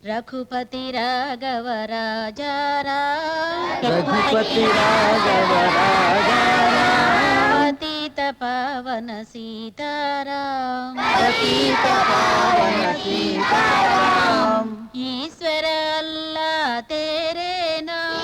रघुपति राघव राजा राम, रघुपति राघव राजा राम, पतित पावन सीताराम, पतित पावन सीताराम। ईश्वर अल्लाह तेरे नाम,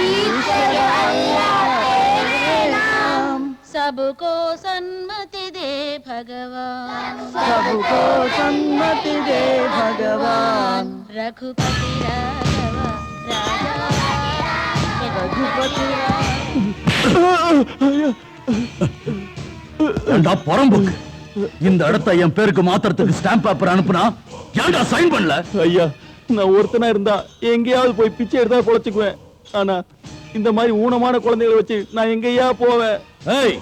ईश्वर अल्लाह तेरे नाम, सबको सन्मति दे भगवान, सबको सन्मति दे भगवान। रघुपति राघव राजा रघुपति ஏண்டா புறம்போக்கு, இந்த இடத்தை என் பேருக்கு மாத்திரத்துக்கு ஸ்டாம்ப் பேப்பர் அனுப்புனா ஏன்டா சைன் பண்ணல? ஐயா, நான் ஒருத்தனா இருந்தா எங்கேயாவது போய் பிச்சை எடுத்தா பொழைச்சுக்குவேன். ஆனா இந்த மாதிரி ஊனமான குழந்தைகளை வச்சு நான் எங்கேயா போவேன்? ஏய்,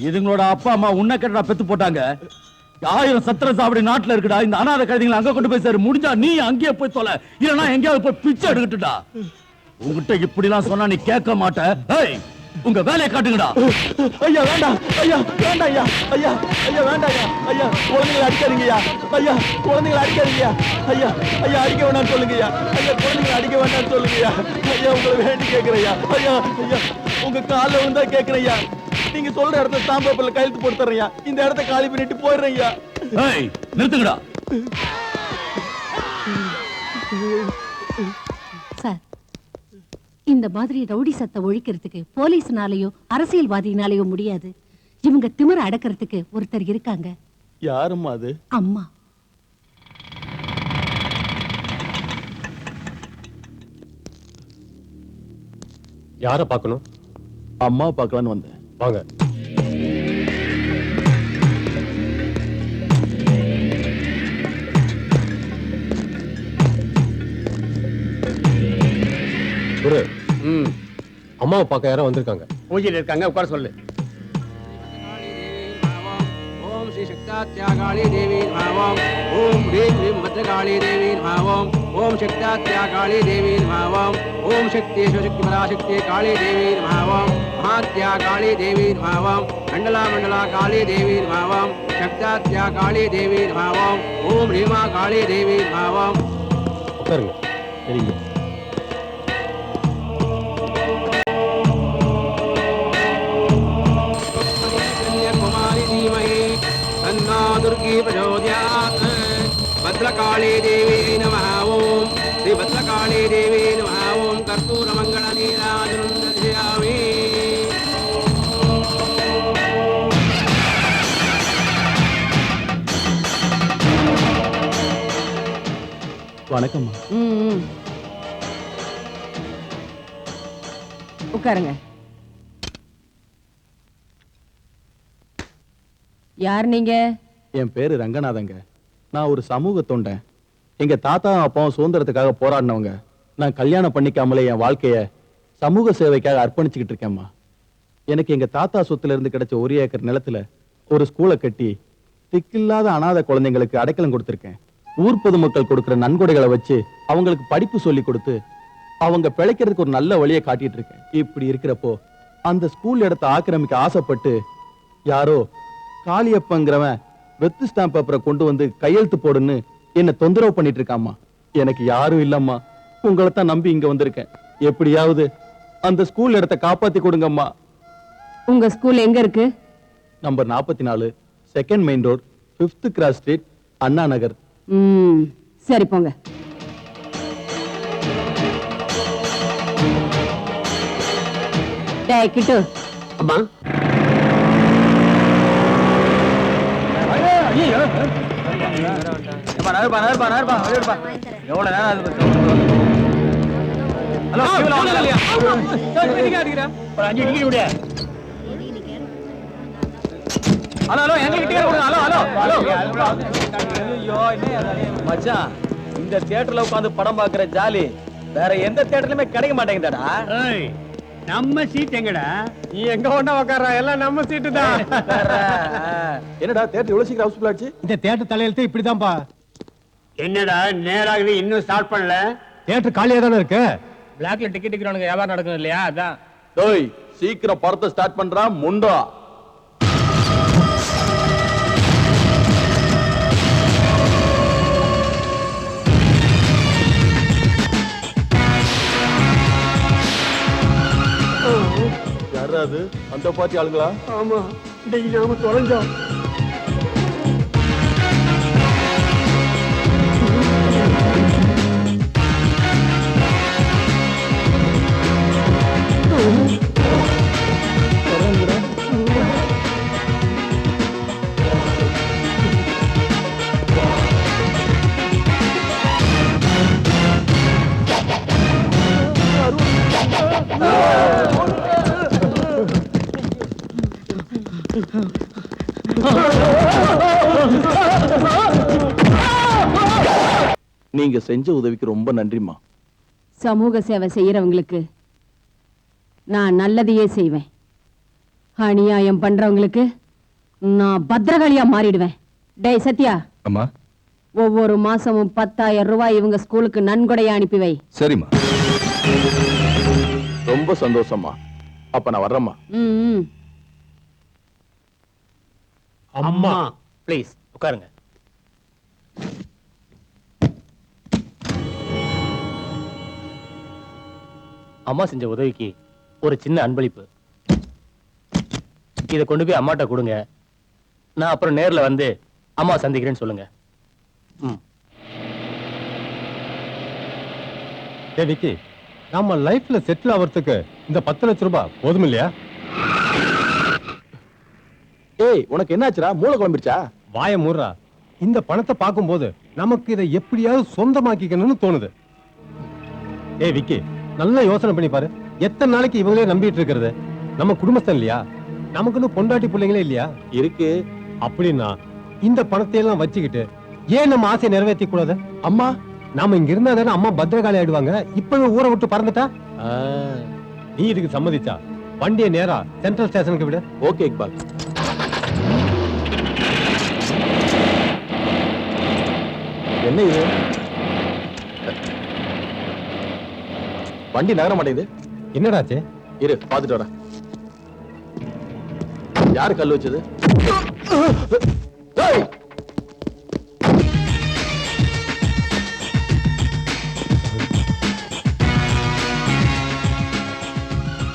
இதுங்களோட அப்பா அம்மா உன்னை கட்டடா பெத்து போட்டாங்க. 1000 சத்திர சாவடி நாட்டுல இருக்குடா. இந்த அனாதை கழுதைங்களை அங்க கொண்டு போய் சேரு. முடிஞ்சா நீ அங்கேயே போய் தொலை, இல்லனா எங்கேயாவது போய் பிச்சை எடுக்கட்டுடா. உங்ககிட்ட இப்படி எல்லாம் சொன்னா நீ கேட்க மாட்ட. ஏய், உங்க வேலையை காட்டுங்கடா. ஐயா வேண்டாம், ஐயா வேண்டாம், ஐயா ஐயா ஐயா வேண்டாம், ஐயா ஐயா குழந்தைகளை அடிக்காதீங்கய்யா, ஐயா குழந்தைகளை அடிக்காதீங்கய்யா, ஐயா ஐயா அடிக்க வேண்டாம்னு சொல்லுங்கய்யா, ஐயா குழந்தைகளை அடிக்க வேண்டாம்னு சொல்லுங்கய்யா, ஐயா உங்களை வேண்டி கேட்கிறேயா, ஐயா ஐயா உங்க காலில் விழுந்தா கேட்கிறேயா, நீங்க சொல்ற இடத்துல ஸ்டாம்ப் பேப்பர்ல கையெழுத்து போட்டு தர்றேன். இந்த இடத்த காலி பண்ணிட்டு போயிடுறேன். ஏய், நிறுத்துங்கடா. சார், இந்த மாதிரி ரவுடி சத்தை ஒழிக்கிறதுக்கு போலீஸ்னாலேயோ அரசியல்வாதினாலேயோ முடியாது. இவங்க திமிர அடக்கிறதுக்கு ஒருத்தர் இருக்காங்க. யாரும்மா அது? அம்மா. யார பார்க்கணும்? அம்மா பார்க்கலான்னு வந்தேன். வாங்க. குரு, அம்மாவை பார்க்க யாரோ வந்திருக்காங்க. பூஜையில் இருக்காங்க, உட்கார சொல்லு. ஓம் ஸ்ரீ சக்தாத்யாகாளி தேவி நமः. ஓம் ஹ்ரீம் ஹ்ரீம் பத்ரகாளி தேவி நமः. ஓம் சக்தாத்யாகாளி தேவி நமः. ஓம் சக்தியேஷு சக்தி பராசக்தி காளி தேவி நமः. மகாத்யாகாளி தேவி நமः. மண்டலா மண்டலா காளி தேவி நமः. சக்தாத்யாகாளி தேவி நமः. ஓம் ஹ்ரீமா காளி தேவி நமः. உட்காருங்க. சரிங்க. दुर्गी प्रचोदयात्। भद्रकाली देवी नमः। ओम श्री भद्रकाली देवी नमः। ओम कर्पूरमङ्गलनीराजनं दर्शयामि। வணக்கம்மா. உட்காருங்க. யார் நீங்க? என் பேரு ரங்கநாதங்க. நான் ஒரு சமூக தொண்டன். எங்க தாத்தா அப்பாவும் சுதந்திரத்துக்காக போராடினவங்க. நான் கல்யாணம் பண்ணிக்காமலே என் வாழ்க்கைய சமூக சேவைக்காக அர்ப்பணிச்சுக்கிட்டு இருக்கேம்மா. எனக்கு எங்க தாத்தா சொத்துல இருந்து கிடைச்ச 1 ஏக்கர் நிலத்துல ஒரு ஸ்கூலை கட்டி திக்கில்லாத அனாதை குழந்தைங்களுக்கு அடைக்கலம் கொடுத்திருக்கேன். ஊர் பொதுமக்கள் கொடுக்கிற நன்கொடைகளை வச்சு அவங்களுக்கு படிப்பு சொல்லி கொடுத்து அவங்க பிழைக்கிறதுக்கு ஒரு நல்ல வழியை காட்டிட்டு இருக்கேன். இப்படி இருக்கிறப்போ அந்த ஸ்கூல் இடத்தை ஆக்கிரமிக்க ஆசைப்பட்டு யாரோ காளியப்பங்கிறவன் வெத்து ஸ்டாம்ப் பேப்பரை கொண்டு வந்து கையெழுத்து போடுன்னு என்ன தொந்தரவு பண்ணிட்டு இருக்காமா. எனக்கு யாரும் இல்லம்மா, உங்களை தான் நம்பி இங்க வந்திருக்கேன். எப்படியாவது அந்த ஸ்கூல் இடத்தை காப்பாத்தி கொடுங்கம்மா. உங்க ஸ்கூல் எங்க இருக்கு? Number 44, second main road, 5th cross street, Anna Nagar. சரி போங்க. டேய் கிட்டு. அம்மா. மச்சான், இந்த தியேட்டர்ல உட்கார்ந்து படம் பாக்குற ஜாலி வேற எந்த தியேட்டர்லயுமே கிடைக்க மாட்டேங்குதாடா. நம்ம சீட் எங்கடா? நீ எங்க ஒண்ணா உட்கார்றா? எல்லாம் நம்ம சீட்டு தான். என்னடா தியேட்டர் இவ்வளவு சீக்கிரம் ஹவுஸ்ஃபுல் ஆச்சு? இந்த தியேட்டர் தலையெழுத்து இப்படிதான்ப்பா. என்னடா நேராகவே இன்னும் ஸ்டார்ட் பண்ணல? தியேட்டர் காலியா தானே இருக்கு. பிளாக்ல டிக்கெட் விக்கிறவனுக்கு வியாபாரம் நடக்கும் இல்லையா? அதான். டேய், சீக்கிரம் படத்தை ஸ்டார்ட் பண்றா முண்டா. யாரா அது? அந்த பார்ட்டி ஆளுங்களா? ஆமா, இன்னைக்கு நாம தொலைஞ்சோம். நீங்க செஞ்ச உதவிக்கு ரொம்ப நன்றிம்மா. சமூக சேவை செய்யறவங்களுக்கு நான் நல்லதையே செய்வேன். அநியாயம் பண்றவங்களுக்கு நான் பத்திரகாளியா மாறிடுவேன். டேய் சத்யா, அம்மா. ஒவ்வொரு மாசமும் 10,000 ரூபாய் இவங்க ஸ்கூலுக்கு நன்கொடையா அனுப்பி வை. சரிம்மா. ரொம்ப சந்தோஷமா. அப்ப நான் வர்றேம்மா. அம்மா ப்ளீஸ் உட்காருங்க. அம்மா செஞ்ச உதவிக்கு ஒரு சின்ன அன்பளிப்பு. இதை கொண்டு போய் அம்மாட்ட கொடுங்க. நான் அப்புறம் நேர்ல வந்து அம்மா சந்திக்கிறேன்னு சொல்லுங்க. விக்கி, நம்ம லைஃப்ல செட்டில் ஆகிறதுக்கு இந்த 10 லட்சம் ரூபாய் போதும் இல்லையா? ஏய், உனக்கு என்னாச்சுடா? மூளை குழம்பிடுச்சா? வாய மூடுறா. இந்த பணத்தை பார்க்கும்போது நமக்கு இதை எப்படியாவது சொந்தமாக்கிக்கணும்னு தோணுது. ஏய் விக்கி, நல்லா யோசனை பண்ணி பாரு. எத்தனை நாளைக்கு இவங்களே நம்பிட்டு இருக்கிறது? நம்ம குடும்பஸ்தன் இல்லையா? நமக்குன்னு பொண்டாட்டி பிள்ளைங்களே இல்லையா? இருக்கு. அப்படின்னா இந்த பணத்தை எல்லாம் வச்சுக்கிட்டு ஏன் நம்ம ஆசையை நிறைவேற்றி கூடாது? அம்மா, நாம இங்க இருந்தா தானே அம்மா பத்திரகாளி ஆயிடுவாங்க. இப்பவே ஊரை விட்டு பறந்துட்டா நீ இதுக்கு சம்மதிச்சா வண்டியை நேரா சென்ட்ரல் ஸ்டேஷனுக்கு விட. ஓகே இக்பால். என்ன இது? வண்டி நகர மாட்டேங்குது. என்னடாச்சு? இரு, பாத்துட்டு வரேன். யாரு கல்லு வச்சது?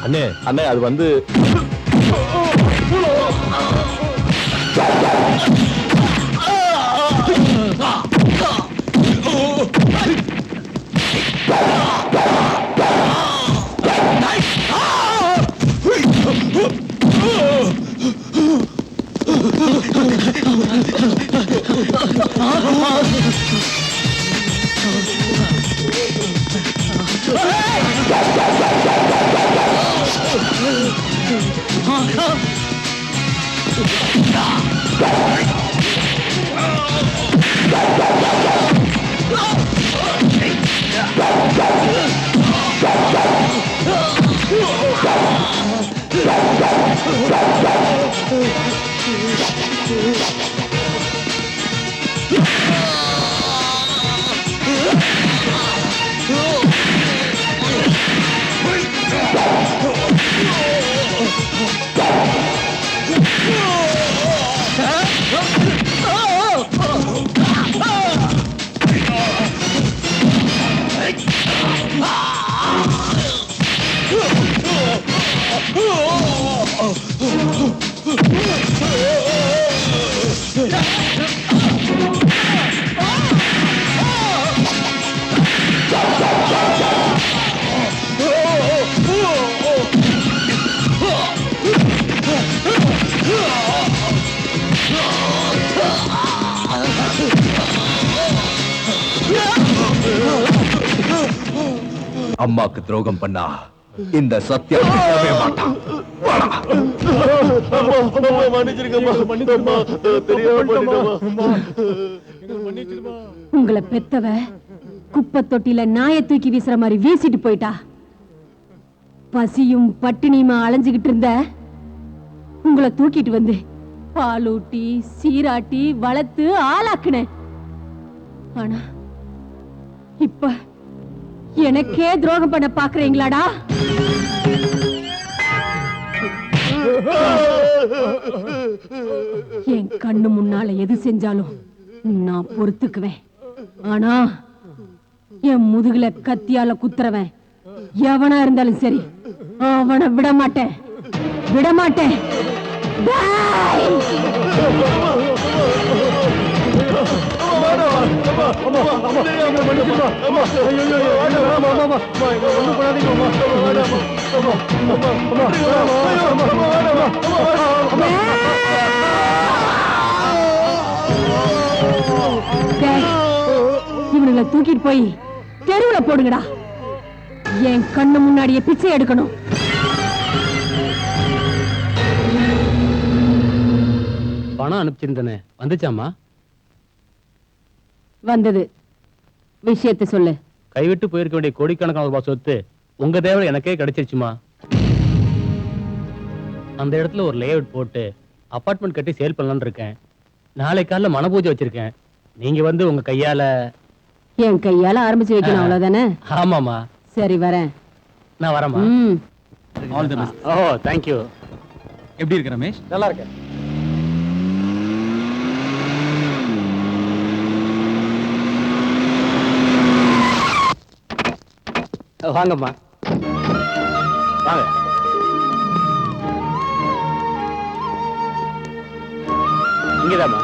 அண்ணே அண்ணே, அது வந்து அம்மாக்கு துரோகம் பண்ணா இந்த சத்தியம் மாட்டான். உங்களை பெத்தவ குப்பை தொட்டில நாய தூக்கி வீசுற மாதிரி வீசிட்டு போயிட்டா. பசியும் பட்டினியுமா அலைஞ்சுகிட்டு இருந்த உங்களை தூக்கிட்டு வந்து பாலூட்டி சீராட்டி வளர்த்து ஆளாக்குனேன். ஆனா இப்ப எனக்கே துரோகம் பண்ண பாக்குறீங்களாடா? என் கண்ணு முன்னால எது செஞ்சாலும் நான் பொறுத்துக்குவேன். ஆனா என் முதுகுல கத்தியால குத்துறவன் எவனா இருந்தாலும் சரி, அவனை விட மாட்டேன். விடமாட்டேன். டேய்! டேய், இவனுங்களை தூக்கிட்டு போய் தெருவுல போடுங்கடா. என் கண்ணு முன்னாடியே பிச்சை எடுக்கணும். பணம் அனுப்பிச்சிருந்தனே வந்துச்சாமா? வந்தது. விஷயத்தை சொல்லு. கைவிட்டு போயிருக்க வேண்டிய கோடிக்கணக்கான ரூபாய் சொத்து உங்க தேவை எனக்கே கிடைச்சிருச்சுமா. அந்த இடத்துல ஒரு லேஅவுட் போட்டு அபார்ட்மெண்ட் கட்டி சேல் பண்ணலாம்னு இருக்கேன். நாளை காலைல மனபூஜை வச்சிருக்கேன். நீங்க வந்து உங்க கையால என் கையால ஆரம்பிச்சு வைக்கணும், அவ்வளவுதானே? ஆமாமா. சரி, வரேன். நான் வரேம்மா. All the best. Oh thank you. எப்படி இருக்கு ரமேஷ்? நல்லா இருக்கேன். வாங்கம்மா வாங்க. இங்கதாம்மா.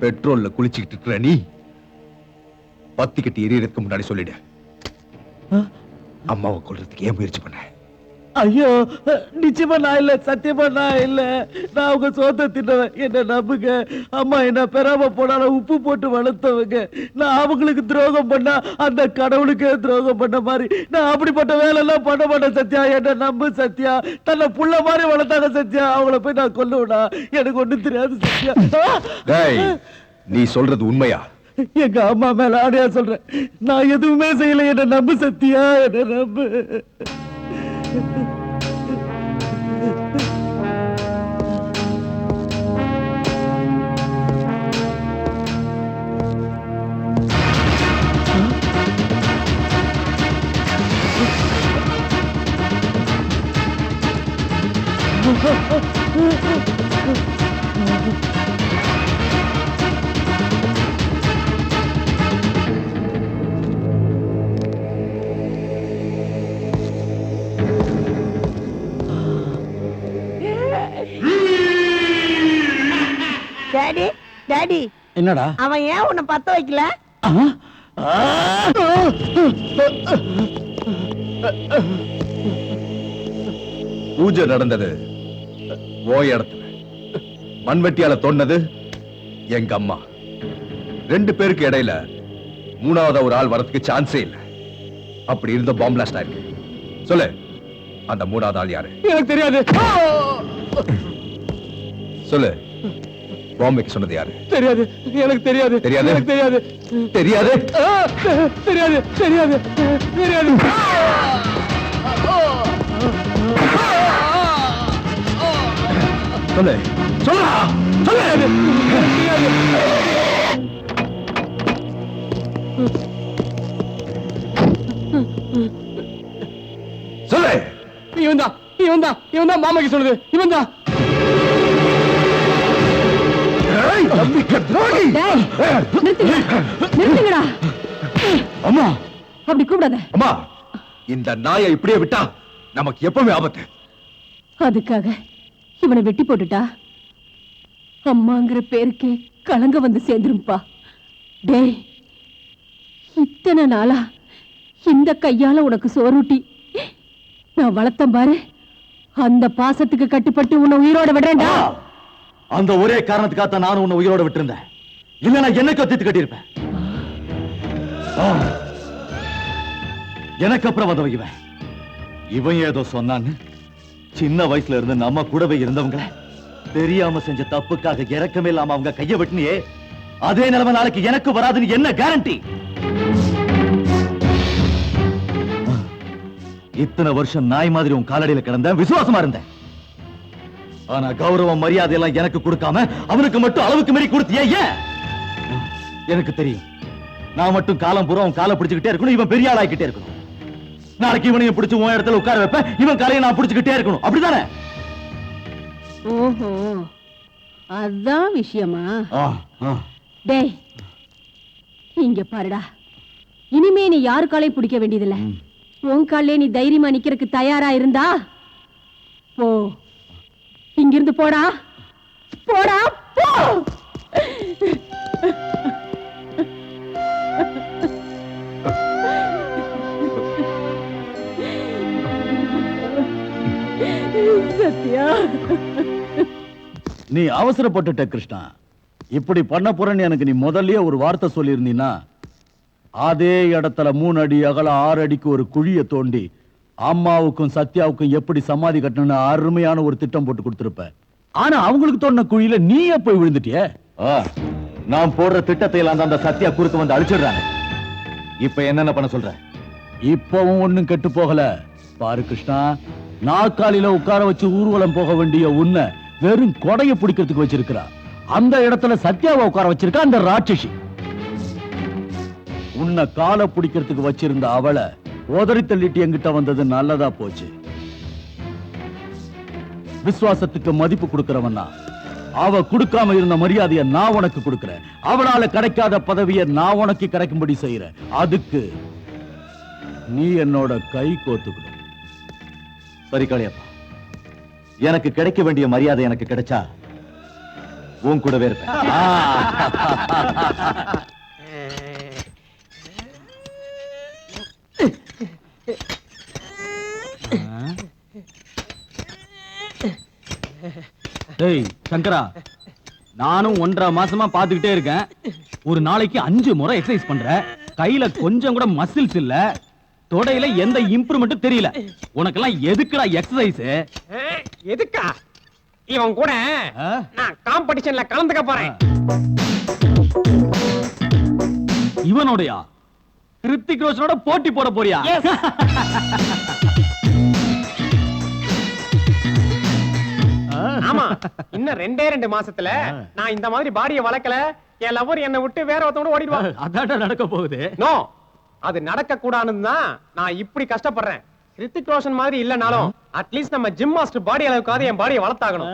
பெட்ரோல்ல குளிச்சுக்கிட்டு இருக்கிற நீ பத்தி கட்டி எரியறதுக்கு முன்னாடி சொல்லிடு, அம்மாவை கொல்றதுக்கு ஏன் முயற்சி பண்ண? ஐயோ, நிச்சயமா நான் இல்ல, சத்தியமா நான் இல்ல. நான் அவங்க சோத்த தின்னவன், என்ன நம்புங்க. அம்மா என்ன பெறாம போனாலும் உப்பு போட்டு வளர்த்தவங்க. நான் அவங்களுக்கு துரோகம் பண்ணா அந்த கடவுளுக்கே துரோகம் பண்ண மாதிரி நான் அப்படிப்பட்ட வேலை எல்லாம் பண்ண மாட்டேன் சத்யா. என்ன நம்பு சத்யா. தன்னை புள்ள மாதிரி வளர்த்தாங்க சத்யா. அவங்கள போய் நான் கொல்லுவனா? எனக்கு ஒண்ணும் தெரியாது சத்யா. டேய், நீ சொல்றது உண்மையா? எங்க அம்மா மேல ஆடையா சொல்றேன், நான் எதுவுமே செய்யல. என்ன நம்பு சத்யா, என்ன நம்பு. டாடி டாடி, என்னடா அவன் ஏன் உன்னை பத்த வைக்கல? பூஜை நடந்தது ஓ இடத்துல, மண்வெட்டியால தோண்டது எங்க அம்மா. ரெண்டு பேருக்கு இடையில மூணாவது ஒரு ஆள் வரதுக்கு சான்ஸே இல்ல. அப்படி இருந்த பாம்பு பிளாஸ்ட் ஆயிருக்கு. சொல்லு, அந்த மூணாவது ஆள் யாரு? எனக்கு தெரியாது. சொல்லு, பாம்புக்கு சொன்னது யாரு? தெரியாது, எனக்கு தெரியாது. தெரியாது? எனக்கு தெரியாது. தெரியாது? தெரியாது, தெரியாது, தெரியாது. சொல்லு, சொல்லு, சொல்லு. சொல்லு. இவன் தான் மாமாக்கு சொல்லுது. இவன் தான். நிறுத்துங்கடா. அம்மா, அப்படி கூப்பிடாத. அம்மா, இந்த நாயை இப்படியே விட்டா நமக்கு எப்பவுமே ஆபத்து. அதுக்காக இவனை வெட்டி போட்டுட்டா அம்மாங்கிற பேருக்கே கலங்க வந்து சேர்ந்துரும்பா. டேய், இத்தனை நாளா இந்த கையால உனக்கு சோறுட்டி நான் வளர்த்தம் பாரு, அந்த பாசத்துக்கு கட்டுப்பட்டு உன்னை உயிரோட விடுறேன்டா. அந்த ஒரே காரணத்துக்காக நானும் உன்னை உயிரோட விட்டுருந்தேன். இல்ல நான் என்ன கத்திட்டு கட்டியிருப்பேன். எனக்கு அப்புறம் வந்தவன் இவன் ஏதோ சொன்னான்னு சின்ன வயசுல இருந்து நம்ம கூடவே இருந்தவங்க தெரியாம செஞ்ச தப்புக்காக இறக்கமே இல்லாம அவங்க கைய வெட்டினியே, அதே நிலைமை நாளைக்கு எனக்கு வராதுன்னு என்ன கேரண்டி? இத்தனை வருஷம் நாய் மாதிரி உன் காலடியில கிடந்த விசுவாசமா இருந்தேன். ஆனா கௌரவம் மரியாதை எல்லாம் எனக்கு கொடுக்காம அவனுக்கு மட்டும் அளவுக்கு மீறி கொடுத்தியே ஏன்? எனக்கு தெரியும், நான் மட்டும் காலம் பூரா அவன் காலை பிடிச்சுக்கிட்டே இருக்கணும், இவன் பெரிய ஆளாக்கிட்டே இருக்கணும். நாளைக்கு இவனையும் பிடிச்சு உன் இடத்துல உட்கார வைப்பேன், இவன் காலையை நான் பிடிச்சுக்கிட்டே இருக்கணும். அப்படிதானே? ஓஹோ, அதான் விஷயமா? டேய், இங்க பாருடா, இனிமே நீ யாரு காலையும் பிடிக்க வேண்டியதில்லை. உன் காலே நீ தைரியமா நிக்கிறதுக்கு தயாரா இருந்தா போ, இங்கிருந்து போடா போடா போ. சத்யா, நீ அவசரப்பட்டுட்ட கிருஷ்ணா. இப்படி பண்ண போறேன்னு எனக்கு நீ முதல்லயே ஒரு வார்த்தை சொல்லியிருந்தீன்னா அதே இடத்துல 3 அடி அகல 6 அடிக்கு ஒரு குழிய தோண்டி அம்மாவுக்கும் சத்யாவுக்கும் எப்படி சமாதி கட்டணும்னு அருமையான ஒரு திட்டம் போட்டு கொடுத்திருப்ப. ஆனா அவங்களுக்கு தோண்டின குழியில நீயே போய் விழுந்துட்டியே. நான் போடுற திட்டத்தை எல்லாம் அந்த சத்யா குறுக்க வந்து அழிச்சிடுறாங்க. இப்ப என்னென்ன பண்ண சொல்ற? இப்பவும் ஒண்ணும் கெட்டு போகல. பாரு கிருஷ்ணா, நாற்காலியில உட்கார வச்சு ஊர்வலம் போக வேண்டிய உன்னை வெறும் கொடைய பிடிக்கிறதுக்கு வச்சிருக்கிறா. அந்த இடத்துல சத்யாவை உட்கார வச்சிருக்க அந்த ராட்சசி. உன்னை காலை பிடிக்கிறதுக்கு வச்சிருந்த அவளை உதறி தள்ளிட்டு என்கிட்ட வந்தது நல்லதா போச்சு. விசுவாசத்துக்கு மதிப்பு கொடுக்கிறவனா அவ கொடுக்காம இருந்த மரியாதையை நான் உனக்கு கொடுக்கிறேன். அவளால கிடைக்காத பதவியை நான் உனக்கு கிடைக்கும்படி செய்யறேன். அதுக்கு நீ என்னோட கை கோத்துக்கணும். சரி காளியப்பா, எனக்கு கிடைக்க வேண்டிய மரியாதை எனக்கு கிடைச்சா உன் கூடவே இருப்பேன். டேய் சங்கரா, நானும் 1.5 மாசமா பாத்துக்கிட்டே இருக்கேன். ஒரு நாளைக்கு 5 முறை எக்ஸசைஸ் பண்ற, கையில கொஞ்சம் கூட மசில்ஸ் இல்ல, தொடையில எந்த இம்ப்ரூவ்மெண்ட்டும் தெரியல. உனக்கெல்லாம் எதுக்குடா எக்ஸசைஸ்? எதுக்கா? இவன் கூட நான் காம்படிஷன்ல கலந்துக்க போறேன். இவனோடயா? கிருத்திக் ரோஷனோட போட்டி போட போறியா? ஆமா, இன்னும் 2 மாசத்துல நான் இந்த மாதிரி பாடியை வளர்க்கல, என் லவர் என்னை விட்டு வேற ஒருத்தவங்க ஓடிடுவான். அதான்டா நடக்க போகுது. நோ, அது நடக்க கூடாதுன்னு தான் நான் இப்படி கஷ்டப்படுறேன். கிருத்திக் ரோஷன் மாதிரி இல்லனாலும் அட்லீஸ்ட் நம்ம ஜிம் மாஸ்டர் பாடி அளவுக்காவது என் பாடியை வளர்த்தாகணும்.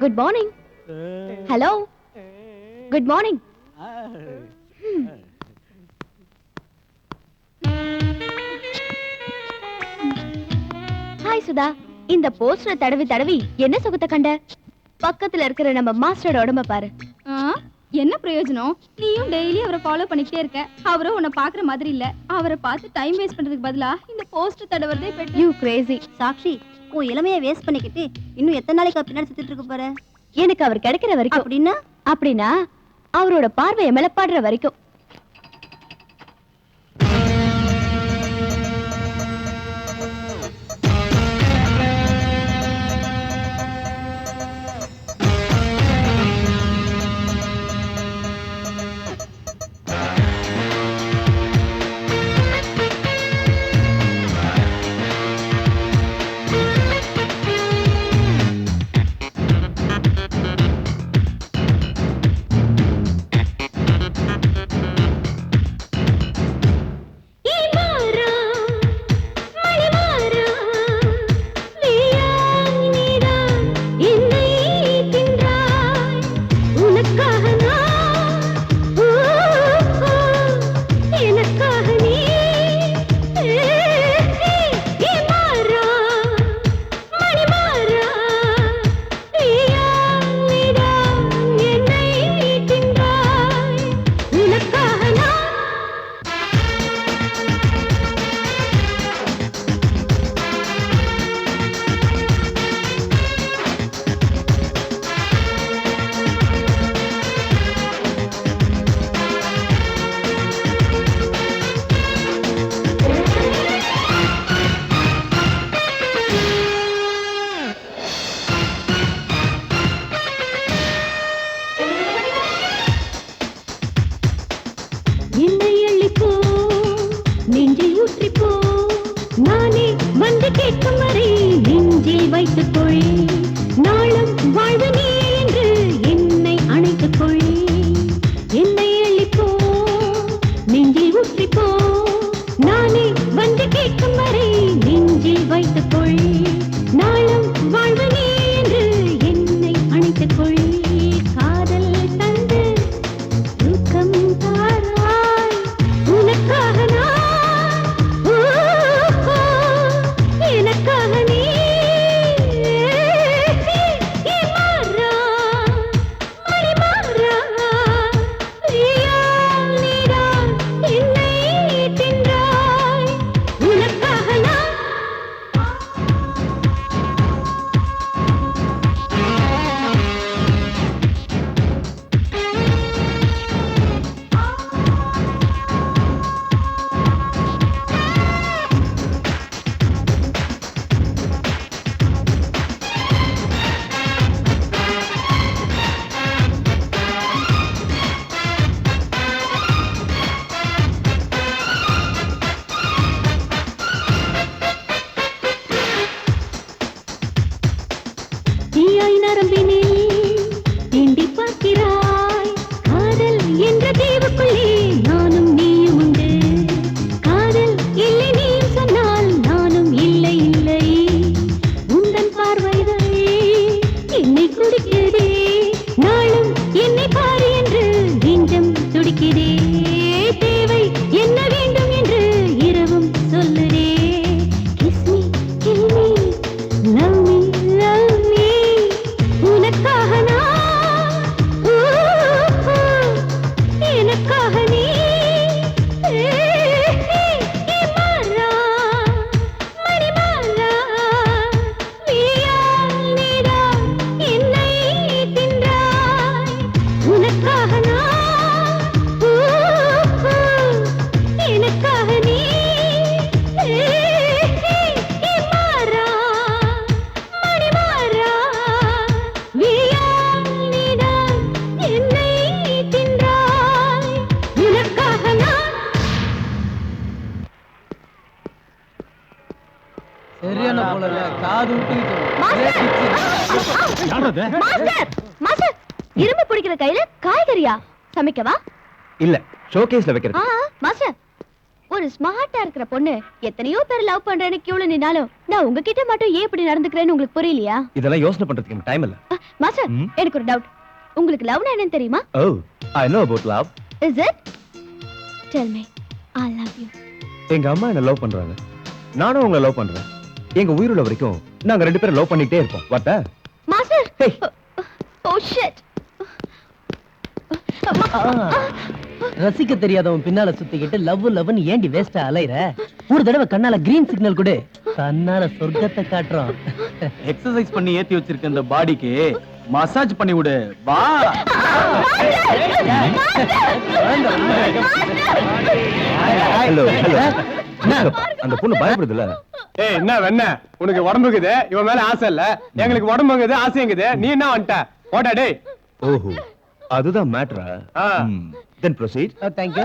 Good morning. Hello, good morning. Hi Sudha, இந்த போஸ்டரை தடவி தடவி என்ன சுகத்தை கண்ட? பக்கத்துல இருக்கிற நம்ம மாஸ்டரோட உடம்ப பாரு. என்ன பிரயோஜனம்? நீயும் டெய்லி அவரை ஃபாலோ பண்ணிக்கிட்டே இருக்க, அவரும் உன்னை பாக்குற மாதிரி இல்ல. அவரை பார்த்து டைம் வேஸ்ட் பண்றதுக்கு பதிலா இந்த போஸ்டர் தடவறதே பெட்டர். You crazy. சாக்ஷி, உன் இளமையை வேஸ்ட் பண்ணிக்கிட்டு இன்னும் எத்தனை நாளைக்கு பின்னாடி சுத்திட்டு இருக்க போற? எனக்கு அவர் கிடைக்கிற வரைக்கும். அப்படின்னா அவரோட பார்வையை மேல பாடுற வரைக்கும். காது மாஸ்டர் இரும்பு பிடிக்கிற கையில காய்கறியா சமைக்கவா? இல்ல ஷோகேஸ்ல வைக்கிறது. மாஸ்டர் ஒரு ஸ்மார்ட்டா இருக்கிற பொண்ணு எத்தனையோ பேர் லவ் பண்றேன்னு கியூல நின்னாலும் நான் உங்ககிட்ட மட்டும் ஏன் இப்படி நடந்துக்கிறேன்னு உங்களுக்கு புரியலையா? இதெல்லாம் யோசனை பண்றதுக்கு டைம் இல்ல. மாஸ்டர் எனக்கு ஒரு டவுட். உங்களுக்கு லவ்னா என்னன்னு தெரியுமா? Oh I know about love. Is it? Tell me I love you. எங்க அம்மா என்ன லவ் பண்றாங்க, நானும் உங்களை லவ் பண்றேன். எங்க உயிருள்ள வரைக்கும் நாங்க ரெண்டு பேரும் லவ் பண்ணிட்டே இருப்போம். வாட்? Master oh shit. ரசிக்க தெரியாதவன் பின்னால சுத்திக்கிட்டு லவ் லவ்னு ஏண்டி வேஸ்டா அலையற? ஒரு தடவை கண்ணால கிரீன் சிக்னல் கொடு, தன்னால சொர்க்கத்தை காட்டுறோம். எக்ஸசைஸ் பண்ணி ஏத்தி வச்சிருக்க இந்த பாடிக்கு மசாஜ் பண்ணி விடு. வா. Hello hello. அந்த பொண்ணு பயப்படுது இல்ல? ஏய் என்ன வெண்ண, உனக்கு உடம்புக்குது, இவன் மேல ஆசை இல்ல. எங்களுக்கு உடம்புக்குது, ஆசைங்குது. நீ என்ன வந்துட்ட போடா டேய். ஓஹோ அதுதான் மேட்டரா? தென் ப்ரோசீட். Thank you.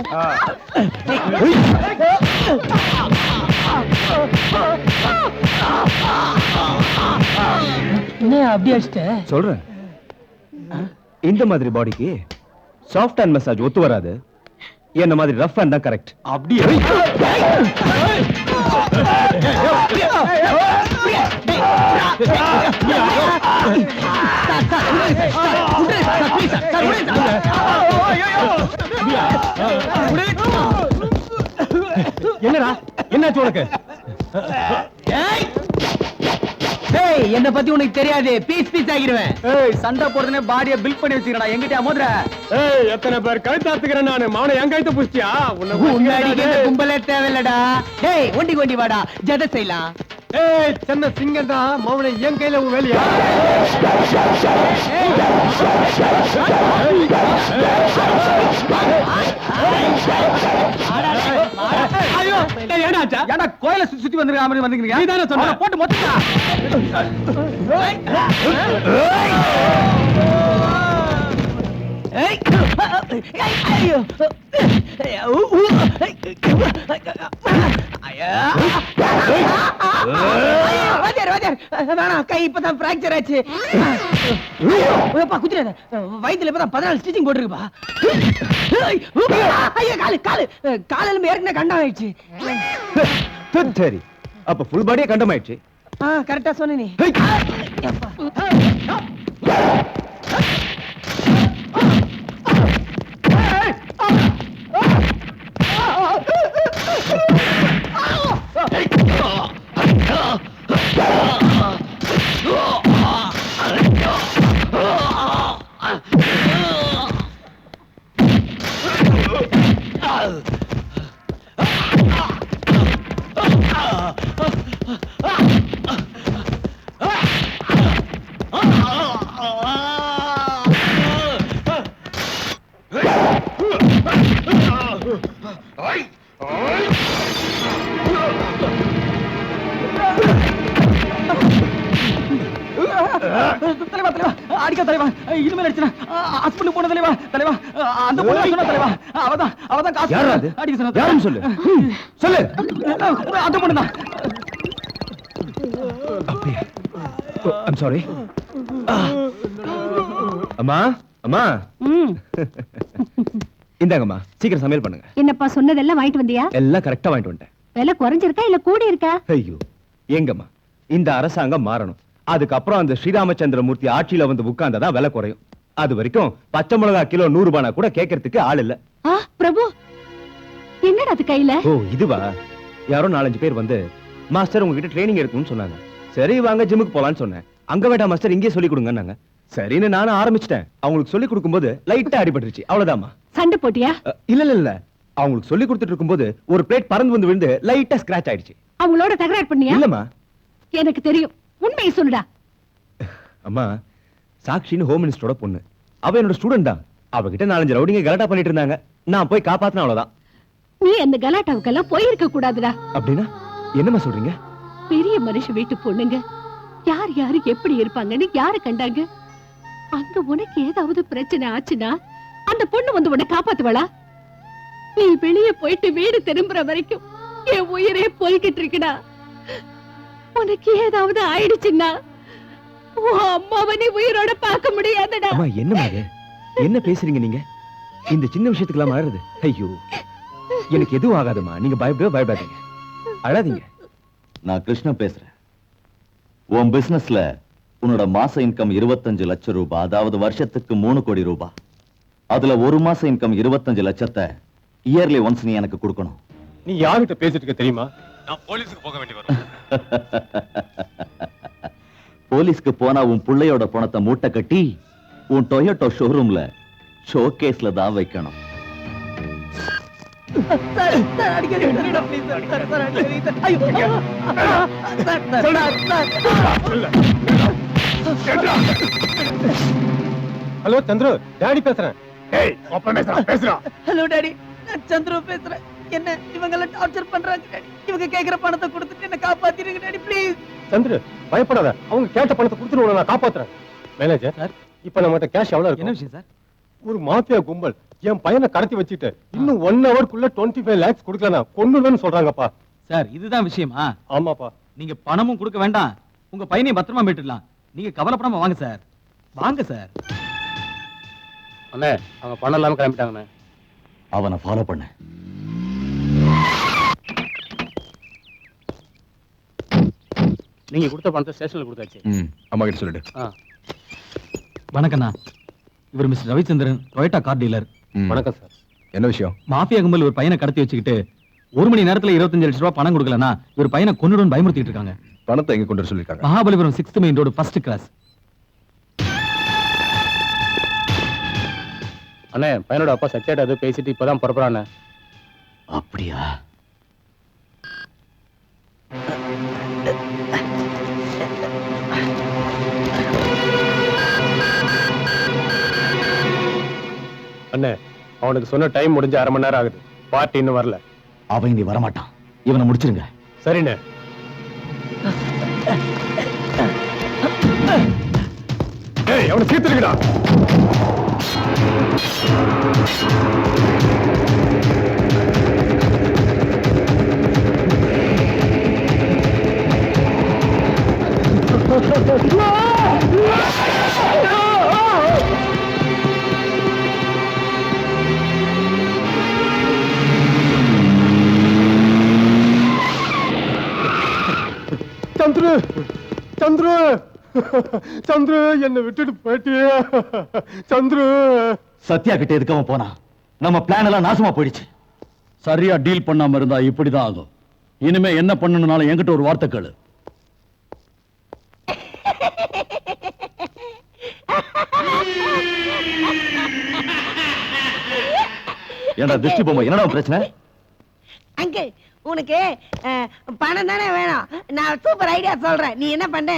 என்ன அப்படி அடிச்சிட்ட? சொல்றேன், இந்த மாதிரி பாடிக்கு சாஃப்ட் ஹேண்ட் மசாஜ் ஒத்து வராது. என்ன மாதிரி ரஃப் ஹேண்ட் தான் கரெக்ட். அப்படியே என்னடா என்னாச்சு உனக்கு? என்ன பத்தி உனக்கு தெரியாது, பீஸ் பீஸ் ஆகிடுவேன். சண்டை போடுறதுனே பாடியை பில்ட் பண்ணி வச்சிருக்கா. எங்கிட்ட மோதுற? ஏய் எத்தனை பேர் கழுத்தாத்துக்கிறேன் நானு. மாவன என் கழுத்து புடிச்சியா? உன்னை கும்பலே தேவையில்லடா. டேய் ஒண்டி ஒண்டி வாடா, ஜத செய்யலாம். ஏய் சின்ன சிங்கம் தான் மாவன என் கையில உன் வேலையா? ஐயோ ஏடாச்சா? ஏடா கோயில சுத்தி வந்திருக்க மாதிரி வந்திருக்கீங்க. நீ தானே சொன்ன போட்டு மொத்தா. கை இப்பதான் பிராக்சர் ஆச்சு. குதிரை வயிற்றுல இப்பதான் 14 ஸ்டிச்சிங் போட்டுருக்குப்பா. காலு காலு காலில் ஏற்கனவே கண்டம் ஆயிடுச்சு. சரி அப்ப ஃபுல் பாடியே கண்டம் ஆயிடுச்சு. கரெக்டா சொன்ன நீ. தலைவா தலைவா அடிக்க தலைவா. இனிமேல் அடிச்சா ஹாஸ்பிடல் போன தலைவா. தலைவா அந்த பொண்ணு சொன்ன தலைவா. அவதான் காசு அடிக்க சொன்ன. யாருன்னு சொல்லு சொல்லு. அந்த பொண்ணு தான். அப்படியே ஐம் சாரி. அம்மா அம்மா இந்தாங்கம்மா சீக்கிரம் சமையல் பண்ணுங்க. என்னப்பா சொன்னதெல்லாம் வாங்கிட்டு வந்தியா? எல்லாம் கரெக்டா வாங்கிட்டு வந்துட்டேன். விலை குறைஞ்சிருக்கா இல்ல கூடி இருக்கா? ஐயோ எங்கம்மா, இந்த அரசாங்கம் மாறணும். அதுக்கப்புறம் அந்த ஸ்ரீராமச்சந்திரமூர்த்தி ஆட்சியில வந்து உட்கார்ந்ததான் விலை குறையும். அது வரைக்கும் பச்சை மிளகா கிலோ 100 ரூபானா கூட கேட்கறதுக்கு ஆள் இல்ல. பிரபு என்னடா அது கையில? ஓ இதுவா? யாரோ 4-5 பேர் வந்து மாஸ்டர் உங்ககிட்ட ட்ரைனிங் எடுக்கணும்னு சொன்னாங்க. சரி வாங்க ஜிம்முக்கு போலான்னு சொன்னேன். அங்க வேண்டாம் மாஸ்டர் இங்கே சொல்லி கொடுங்கன்னாங்க. சரின்னு நானும் ஆரம்பிச்சிட்டேன். அவங்களுக்கு சொல்லி கொடுக்கும்போது லைட்டா அடிபட்டுருச்சு, அவ்வளவுதாம்மா. சண்டை போட்டியா? இல்ல இல்ல இல்ல, அவங்களுக்கு சொல்லி கொடுத்துட்டு இருக்கும்போது ஒரு பிளேட் பறந்து வந்து விழுந்து லைட்டா ஸ்கிராச் ஆயிடுச்சு. அவங்களோட தகராறு பண்ணியா? இல்லம்மா. எனக்கு தெரியும், உண்மையை சொல்லுடா. அம்மா சாக்ஷின்னு ஹோம் மினிஸ்டரோட பொண்ணு. அவ என்னோட ஸ்டூடெண்ட் தான். அவகிட்ட 4-5 ரவுடிங்க கலாட்டா பண்ணிட்டு இருந்தாங்க. நான் போய் காப்பாத்தின, அவ்வளவுதான். நீ அந்த கலாட்டாவுக்கெல்லாம் போயிருக்க கூடாதுடா. அப்படின்னா என்னம்மா சொல்றீங்க? பெரிய மனுஷ வீட்டு பொண்ணுங்க யார் யாரு எப்படி இருப்பாங்கன்னு யாரு கண்டாங்க? அங்க உனக்கு ஏதாவது பிரச்சனை ஆச்சுன்னா அந்த பொண்ணு வந்து உன்னை காப்பாத்துவாளா? நீ வெளியே போயிட்டு வீடு திரும்புற வரைக்கும் என் உயிரே போய்கிட்டு இருக்குடா. உனக்கு ஏதாவது ஆயிடுச்சுன்னா உன் அம்மாவை நீ உயிரோட பார்க்க முடியாதுடா. அம்மா என்னம்மா இது? என்ன பேசுறீங்க நீங்க? இந்த சின்ன விஷயத்துக்குலாம் மாறுது. ஐயோ எனக்கு எதுவும் ஆகாதுமா, நீங்க பயப்படாதீங்க, அழாதீங்க. நான் கிருஷ்ணா பேசுறேன். உன் பிசினஸ்ல உன்னோட மாச இன்கம் 25 லட்சம் ரூபாய், அதாவது வருஷத்துக்கு 3 கோடி ரூபாய். அதுல ஒரு மாச இன்கம் 25 லட்சத்தை இயர்லி ஒன்ஸ் நீ எனக்கு கொடுக்கணும். நீ யார்கிட்ட பேசிட்டு இருக்க தெரியுமா? நான் போலீஸ்க்கு போக வேண்டி வரும். போலீஸ்க்கு போனா உன் பிள்ளையோட பணத்தை மூட்டை கட்டி உன் டொயோட்டோ ஷோரூம்ல ஷோகேஸ்ல தான் வைக்கணும். ஹலோ சந்திரு, டாடி பேசுறேன். ஹலோ டாடி, நான் சந்திரு பேசுறேன். என்ன இவங்க எல்லாம் டார்ச்சர் பண்றாங்க டாடி. இவங்க கேக்குற பணத்தை கொடுத்துட்டு என்ன காப்பாத்திருங்க டாடி ப்ளீஸ். சந்திரு பயப்படாத, அவங்க கேட்ட பணத்தை கொடுத்துட்டு நான் காப்பாத்துறேன். மேனேஜர் சார், இப்ப நம்மகிட்ட கேஷ் எவ்வளவு இருக்கு? என்ன விஷயம் சார்? ஒரு மாஃபியா கும்பல் என் பையனை கடத்தி வச்சுட்டு இன்னும் 1 ஹவர்க்குள்ள 25 lakhs கொடுக்கலனா கொன்னுடுவேன்னு சொல்றாங்கப்பா. சார் இதுதான் விஷயமா? ஆமாப்பா. நீங்க பணமும் கொடுக்க வேண்டாம், உங்க பையனையும் பத்திரமா மீட்டுடலாம். நீங்க கவலைப்படாம வாங்க சார், வாங்க சார். அண்ணே அவங்க பணம் இல்லாம கிளம்பிட்டாங்கண்ணே. அவனை ஃபாலோ பண்ண. நீங்க கொடுத்த பணத்தை ஸ்டேஷன்ல கொடுத்தாச்சு. அம்மா கிட்ட சொல்லிடு. வணக்கண்ணா, இவர் mister Ravichandran, Toyota car dealer. வணக்கம் சார். என்ன விஷயம்? மாஃபியா கும்பல் ஒரு பையனை கடத்தி வச்சுக்கிட்டு 1 மணி நேரத்துல 25 லட்சம் ரூபாய் பணம் கொடுக்கலனா இவர் பையனை கொன்னுடுன்னு பயமுறுத்திட்டு இருக்காங்க. பணத்தை எங்க கொண்டு வர சொல்லிருக்காங்க? Mahabalipuram 6th main road first cross. அண்ணே பையனோட அப்பா சத்தியாட்ட அது பேசிட்டு இப்பதான் புறப்படுறானே. அப்படியா? அண்ணே அவனுக்கு சொன்ன டைம் முடிஞ்சு 1/2 மணி நேரம் ஆகுது, பார்ட்டி இன்னும் வரல. அவன் இனி வரமாட்டான், இவனை முடிச்சிருங்க. சரிண்ணே. ஏய் அவனை சீத்துடுங்கடா. சந்திரு சந்திரு சந்திரு என்ன விட்டுட்டு போயிட்டியே சந்திரு. சத்யா கிட்ட எதுக்கு அவன் போனா? நம்ம பிளான் எல்லாம் நாசமா போயிடுச்சு. சரியா டீல் பண்ணாம இருந்தா இப்படிதான் ஆகும். இனிமே என்ன பண்ணணும்னாலும் என்கிட்ட ஒரு வார்த்தை கேளு. ஏண்டா திருஷ்டி பொம்மை, என்னடா பிரச்சனை? அங்கிள் உனக்கு பணம் தானே வேணும். நான் சூப்பர் ஐடியா சொல்றேன். நீ என்ன பண்ண,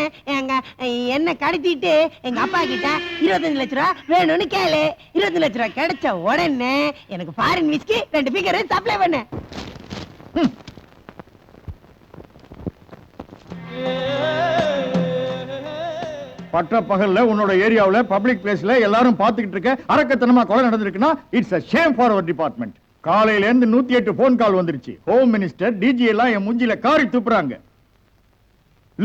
என்ன கடத்திட்டு எங்க அப்பா கிட்ட 25 லட்ச ரூபா வேணும்னு கேளு. 25 லட்ச ரூபா கிடைச்ச உடனே எனக்கு ஃபாரின் விஸ்கி 2 பீக்கர் சப்ளை பண்ண. பட்ட பகல்ல உன்னோட ஏரியாவுல பப்ளிக் பிளேஸ்ல எல்லாரும் பாத்துக்கிட்டு இருக்க அரக்கத்தனமா கொலை நடந்திருக்குன்னா it's a shame for our department. காலையில இருந்து 108 போன் கால் வந்துருச்சு. ஹோம் மினிஸ்டர், டிஜி எல்லாம் என் முஞ்சில காரி துப்புறாங்க.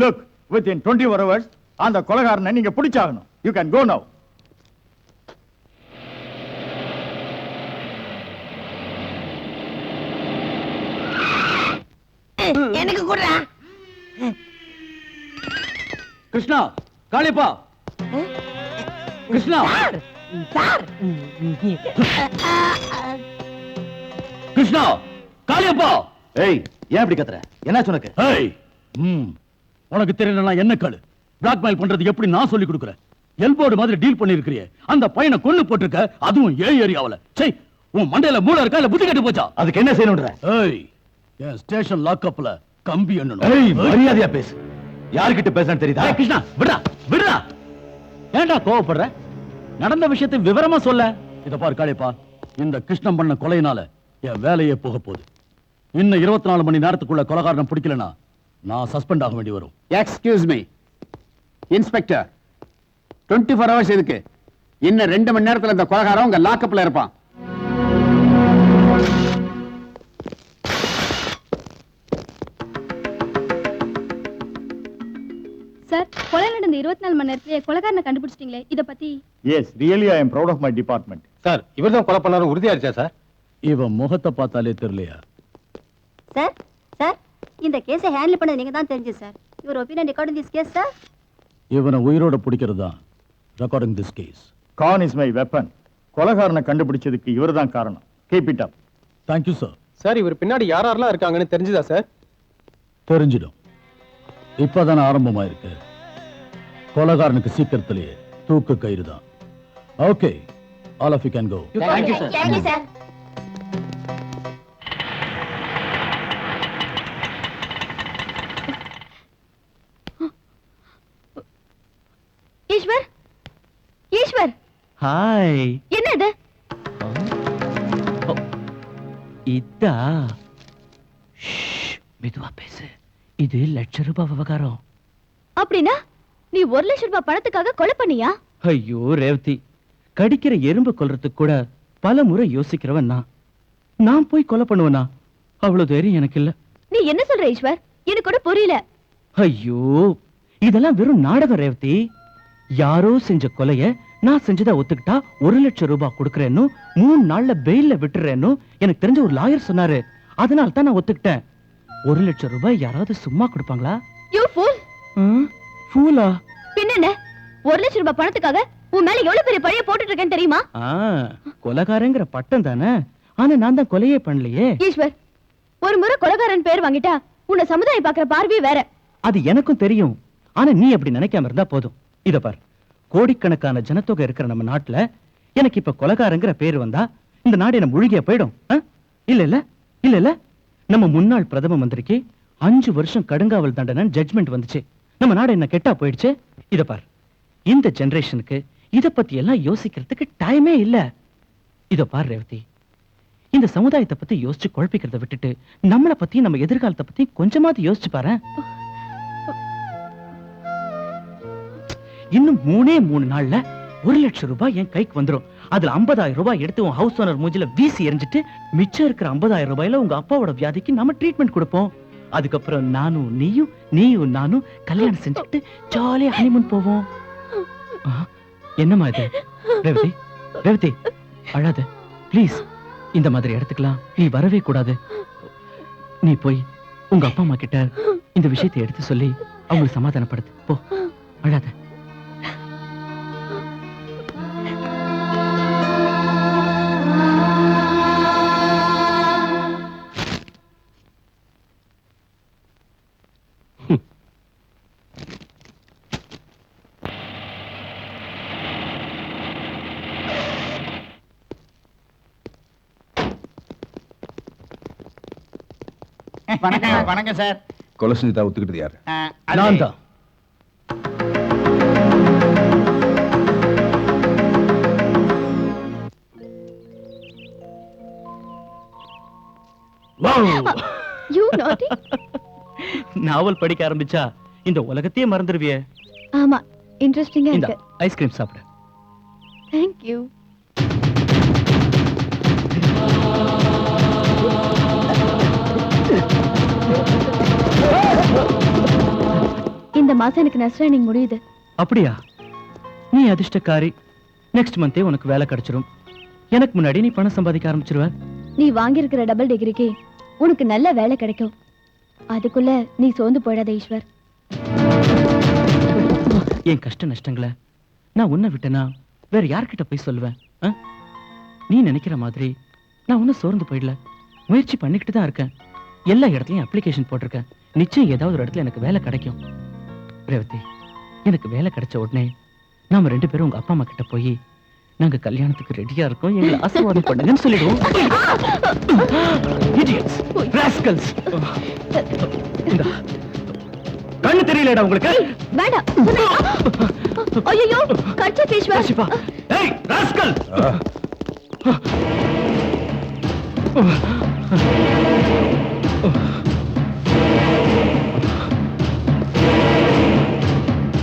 Look, within 24 hours அந்த கொலைகாரனை நீங்க பிடிச்சாகணும். You can go now. எனக்கு கூட கிருஷ்ணா, காளியப்பா, கிருஷ்ணா, சார் கிருஷ்ணா, காளியப்பா. ஏய் ஏன் இப்படி கத்துற? என்ன உனக்கு? ஏய் உனக்கு தெரியலனா என்ன கேளு. பிளாக்மெயில் பண்றது எப்படி நான் சொல்லி கொடுக்கிறேன். எல்போர்டு மாதிரி டீல் பண்ணிருக்கிறியே, அந்த பையனை கொன்னு போட்டுருக்க, அதுவும் ஏரியாவுல. சே, உன் மண்டையில மூளை இருக்கா இல்ல புத்தி கெட்டு போச்சா? அதுக்கு என்ன செய்யணும்ன்ற? ஏய் என் ஸ்டேஷன் லாக்அப்ல கம்பி எண்ணணும். ஏய் மரியாதையா பேசு. யார்கிட்ட பேசணும் தெரியுதா? கிருஷ்ணா விடுடா விடுடா. ஏன்டா கோவப்படுற? நடந்த விஷயத்தை விவரமா சொல்ல. இத பாரு காளியப்பா, இந்த கிருஷ்ணன் பண்ண கொலையினால என் வேலையே போக போகுது. இன்னும் 24 மணி நேரத்துக்குள்ள கொலைகாரனை பிடிக்கலனா நான் சஸ்பெண்ட் ஆக வேண்டி வரும். எக்ஸ்கியூஸ் மீ இன்ஸ்பெக்டர், 24 hours எதுக்கு? இன்னும் 2 மணி நேரத்துல இந்த கொலைகாரன் உங்க லாக்அப்ல இருப்பான். சார், கொலை நடந்த 24 மணி நேரத்திலே கொலைகாரனை கண்டுபிடிச்சிட்டீங்களே, இத பத்தி? Yes, really I am proud of my department. Sir இவர்தான் கொலை பண்ணாரு உறுதியாச்சா சார்? இவன் முகத்தை பார்த்தாலே தெரியலையா? சார் சார் இந்த கேஸை ஹேண்டில் பண்ணது நீங்க தான் தெரிஞ்சு sir. Your opinion recording this case sir? இவனை உயிரோட பிடிக்கிறது தான் recording this case. Con is my weapon. கொலைகாரனை கண்டுபிடிச்சதுக்கு இவர்தான் காரணம். Keep it up. Thank you sir. Sir இவர் பின்னாடி யாரெல்லாம் இருக்காங்கன்னு தெரிஞ்சுதா சார்? தெரிஞ்சிடும். இப்பதானே ஆரம்பமாயிருக்கு. கொலைகாரனுக்கு சீக்கிரத்திலேயே தூக்கு கயிறு தான். Okay, all of you can go. Thank you sir. Thank you sir. Eswar, Eswar, hi. என்ன இது? இதா மெதுவா பேசு. இது ₹1,00,000 விவகாரம். அப்படின்னா நீ 1,00,000 ரூபாய் பணத்துக்காக கொலை பண்ணியா? ஐயோ ரேவதி, கடிக்கிற எறும்பு கொல்றதுக்கு கூட பல முறை யோசிக்கிறவன் நான் போய் கொலை பண்ணுவனா? அவ்வளவு தைரியம் எனக்கு இல்ல. நீ என்ன சொல்ற ஈஸ்வர்? எனக்கு கூட புரியல. ஐயோ, இதெல்லாம் வெறும் நாடகம் ரேவதி. யாரோ செஞ்ச கொலைய நான் செஞ்சதா ஒத்துக்கிட்டா 1,00,000 ரூபாய் கொடுக்கறேன்னு 3 நாள்ல பெயில்ல விட்டுறேன்னு எனக்கு தெரிஞ்ச ஒரு லாயர் சொன்னாரு. அதனால தான் நான் ஒத்துக்கிட்டேன். 1,00,000 ரூபாய் யாராவது சும்மா கொடுப்பாங்களா? You fool. ஃபூலா? பின்ன 1,00,000 ரூபாய் பணத்துக்காக உன் மேல எவ்வளவு பெரிய பழிய போட்டுட்டு இருக்கேன்னு தெரியுமா? கொலைகாரங்கிற பட்டம் தானே. ஆனா நான் தான் கொலையே பண்ணலையே. ஈஸ்வர், ஒரு முறை கொலைகாரன் பேர் வாங்கிட்டா உன்னை சமுதாயம் பாக்குற பார்வையே வேற. அது எனக்கும் தெரியும். ஆனா நீ அப்படி நினைக்காம இருந்தா போதும். இத பார், கோடிக்கணக்கான ஜனத்தொகை இருக்கிற நம்ம நாட்டுல எனக்கு இப்ப கொலைகாரங்கிற பேர் வந்தா இந்த நாடு என்ன முழுகிய போயிடும். இல்ல இல்ல இல்ல இல்ல, நம்ம முன்னாள் பிரதம மந்திரிக்கு 5 வருஷம் கடுங்காவல் தண்டனை ஜட்ஜ்மெண்ட் வந்துச்சு. நம்ம நாடு என்ன கெட்டா போயிடுச்சு. இத பார், இந்த ஜெனரேஷனுக்கு இத பத்தி எல்லாம் யோசிக்கிறதுக்கு டைமே இல்ல. இத பார் ரேவதி, இந்த சமுதாயத்தை பத்தி யோசிச்சு குழப்பிக்கிறத விட்டுட்டு நம்மளை பத்தி நம்ம எதிர்காலத்தை பத்தி கொஞ்சமாவது யோசிச்சு பாரு. இன்னும் 3 நாள்ல 1,00,000 ரூபாய் என் கைக்கு வந்துரும். அதுல 50,000 ரூபாய் எடுத்து உன் ஹவுஸ் ஓனர் மூஞ்சில வீசி எறிஞ்சிட்டு மிச்சம் இருக்கிற 50,000 ரூபாயில உங்க அப்பாவோட வியாதிக்கு நாம ட்ரீட்மெண்ட் கொடுப்போம். அதுக்கப்புறம் நானும் நீயும் நானும் கல்யாணம் செஞ்சுட்டு ஜாலியா ஹனிமூன் போவோம். என்னம்மா இது? ரேவதி, ரேவதி அழாத ப்ளீஸ். இந்த மாதிரி இடத்துக்கலாம் நீ வரவே கூடாது. நீ போய் உங்க அப்பா அம்மா கிட்ட இந்த விஷயத்தை எடுத்து சொல்லி அவங்களுக்கு சமாதானப்படுத்து. போ, அழாத. வணக்கம் வணக்கம் சார். கொலை செஞ்சதா ஒத்துக்கிட்டது யாரு? நான் தான். You naughty. நாவல் படிக்க ஆரம்பிச்சா இந்த உலகத்தையே மறந்துடுவியே. ஆமா, இன்ட்ரெஸ்டிங்கா இந்த இருக்கு. ஐஸ்கிரீம் சாப்பிடு. Thank you. இந்த மாசம் எனக்கு நஸ்ரானிங் முடியுது. அப்படியா? நீ அதிர்ஷ்டக்காரி. நெக்ஸ்ட் மந்தே உனக்கு வேலை கிடைச்சிரும். எனக்கு முன்னாடி நீ பணம் சம்பாதிக்க ஆரம்பிச்சிருவ. நீ வாங்கியிருக்கிற டபுள் டிகிரிக்கு உனக்கு நல்ல வேலை கிடைக்கும். அதுக்குள்ள நீ சோர்ந்து போயிடாத ஈஸ்வர். என் கஷ்ட நஷ்டங்களை நான் உன்னை விட்டனா வேற யார்கிட்ட போய் சொல்லுவேன்? நீ நினைக்கிற மாதிரி நான் ஒன்னும் சோர்ந்து போயிடல. முயற்சி பண்ணிக்கிட்டு தான் இருக்கேன். எல்லா இடத்துலயும் அப்ளிகேஷன் போட்டிருக்கேன். நிச்சயம் ஏதாவது ஒரு இடத்துல எனக்கு வேலை கிடைக்கும். ரேவதி, எனக்கு வேலை கிடைச்ச உடனே நாம 2 பேரும் உங்க அப்பா அம்மா கிட்ட போய் நாங்க கல்யாணத்துக்கு ரெடியா இருக்கோம், எங்களை ஆசீர்வாதம் பண்ணுங்கன்னு சொல்லிடுவோம். Idiots, rascals. இந்தா, கண்ணு தெரியலடா உங்களுக்கு? வேண்டாம். ஐயோ, கட்ச ஈஸ்வர். சிப்பா, ஏய் ராஸ்கல்.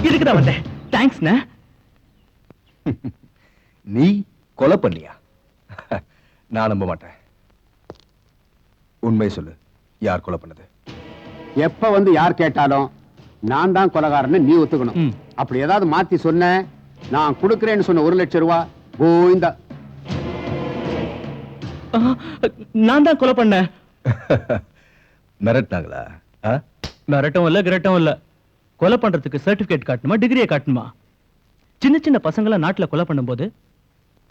இதுக்குதான் வந்தேன். தேங்க்ஸ்ண்ணா. நீ கொலை பண்ணியா? நான் நம்ப மாட்டேன். உண்மை சொல்லு, யார் கொலை பண்ணது? எப்ப வந்து யார் கேட்டாலும் நான் தான் கொலைகாரன்னு நீ ஒத்துக்கணும். அப்படி ஏதாவது மாத்தி சொன்ன, நான் கொடுக்கறேன்னு சொன்ன 1 லட்சம் ரூபாய் கோவிந்தா. நான் தான் கொலை பண்ணேன். மிரட்டாங்களா? மிரட்டம் இல்ல கிரட்டம் இல்ல. கொலை பண்றதுக்கு சர்டிபிகேட் காட்டணுமா, டிகிரியை காட்டணுமா? சின்ன சின்ன பசங்களை நாட்டுல கொலை பண்ணும்போது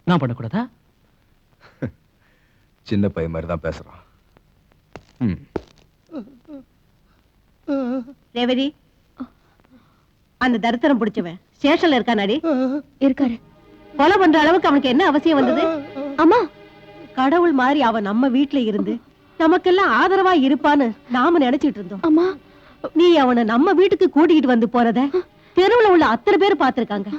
நான் பண்ணக்கூடாதா? சின்ன பையன் மாதிரி தான் பேசுறான். ரேவதி, அந்த தரித்திரம் பிடிச்சவன் ஸ்டேஷன்ல இருக்கானாடி? இருக்காரு. கொலை பண்ற அளவுக்கு அவனுக்கு என்ன அவசியம் வந்தது? அம்மா, கடவுள் மாதிரி அவன் நம்ம வீட்டுல இருந்து நமக்கெல்லாம் ஆதரவா இருப்பான்னு நாம நினைச்சிட்டு இருந்தோம். அம்மா, நீ அவனை நம்ம வீட்டுக்கு கூட்டிக்கிட்டு வந்து போறத தெருவுல உள்ள அத்தனை பேர் பாத்திருக்காங்க.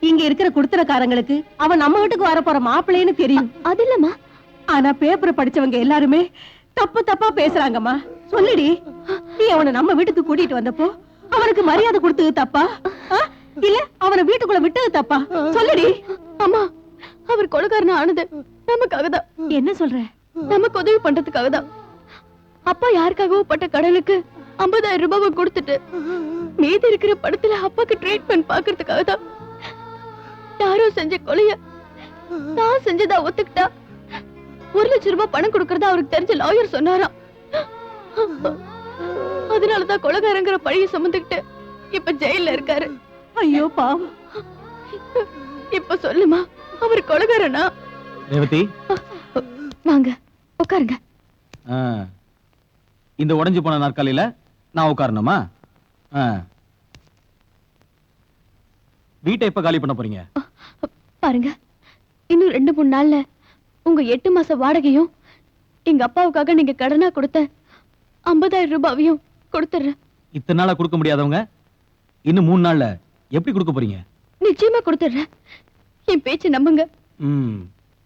இங்க இருக்கிற குடுத்தனக்காரங்களுக்கு அவன் நம்ம வீட்டுக்கு வர போற மாப்பிள்ளைன்னு தெரியும். அது இல்லம்மா. ஆனா பேப்பர் படிச்சவங்க எல்லாருமே தப்பு தப்பா பேசுறாங்கம்மா. சொல்லுடி, நீ அவனை நம்ம வீட்டுக்கு கூட்டிட்டு வந்தப்போ அவனுக்கு மரியாதை கொடுத்தது தப்பா, இல்ல அவனை வீட்டுக்குள்ள விட்டது தப்பா? சொல்லுடி. அம்மா, அவர் கொலைகாரன் ஆனது நமக்காக தான். என்ன சொல்ற? நமக்கு உதவி பண்றதுக்காக தான். அப்பா யாருக்காகவோ பட்ட கடனுக்கு 50,000 ரூபாவை கொடுத்துட்டு மீதி இருக்கிற படத்துல அப்பாக்கு ட்ரீட்மெண்ட் பாக்குறதுக்காக தான். யாரோ செஞ்ச கொலைய நான் செஞ்சதா ஒத்துக்கிட்டா 1 லட்சம் ரூபாய் பணம் கொடுக்கறதா அவருக்கு தெரிஞ்ச லாயர் சொன்னாராம். அதனாலதான் கொலைகாரங்கிற பழிய சுமந்துக்கிட்டு இப்ப ஜெயில இருக்காரு. ஐயோ பாவம். இப்ப சொல்லுமா, அவர் கொலைகாரனா? ரேவதி, வாங்க உட்காருங்க. இந்த உடைஞ்சு போன நாற்காலியில நான் உட்காரணுமா? வீட்டை எப்ப காலி பண்ண போறீங்க? பாருங்க, இன்னும் 2-3 நாள்ல உங்க 8 மாச வாடகையும் எங்க அப்பாவுக்காக நீங்க கடனா கொடுத்த 50,000 ரூபாவையும் கொடுத்துறேன். இத்தனை நாளா கொடுக்க முடியாதவங்க இன்னும் 3 நாள்ல எப்படி கொடுக்க போறீங்க? நிச்சயமா கொடுத்துறேன். என் பேச்சு நம்புங்க.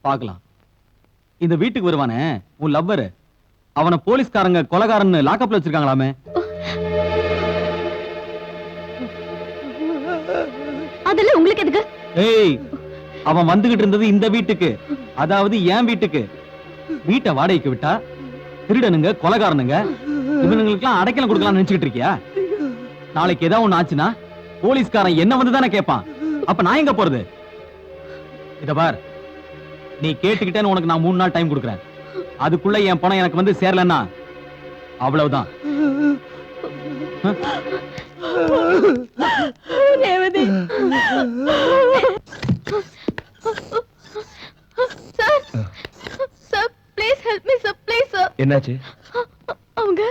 பார்க்கலாம். இந்த வீட்டுக்கு வருவானே உன் லவ்வர், அவனை போலீஸ்காரங்க கொலைகாரன்னு லாக்அப்ல வச்சிருக்காங்களாமே. அதெல்லாம் உங்களுக்கு எதுக்கு? ஏய், அவன் வந்துகிட்டு இருந்தது இந்த வீட்டுக்கு, அதாவது என் வீட்டுக்கு. வீட்டை வாடகைக்கு விட்டா திருடனுங்க, கொலைகாரனுங்க, இவனுங்களுக்கெல்லாம் அடைக்கலம் கொடுக்கலாம்னு நினைச்சுக்கிட்டு இருக்கியா? நாளைக்கு ஏதாவது ஒண்ணு ஆச்சுன்னா போலீஸ்காரன் என்ன வந்து தானே கேட்பான். அப்ப நான் எங்க போறது? இத பார், நீ கேட்டுக்கிட்டேன்னு உனக்கு நான் 3 நாள் டைம் கொடுக்குறேன். அதுக்குள்ள என் பணம் எனக்கு வந்து சேரலன்னா அவ்வளவுதான். Revathi, sir, sir, please help me sir, please sir. என்னாச்சு? அவங்க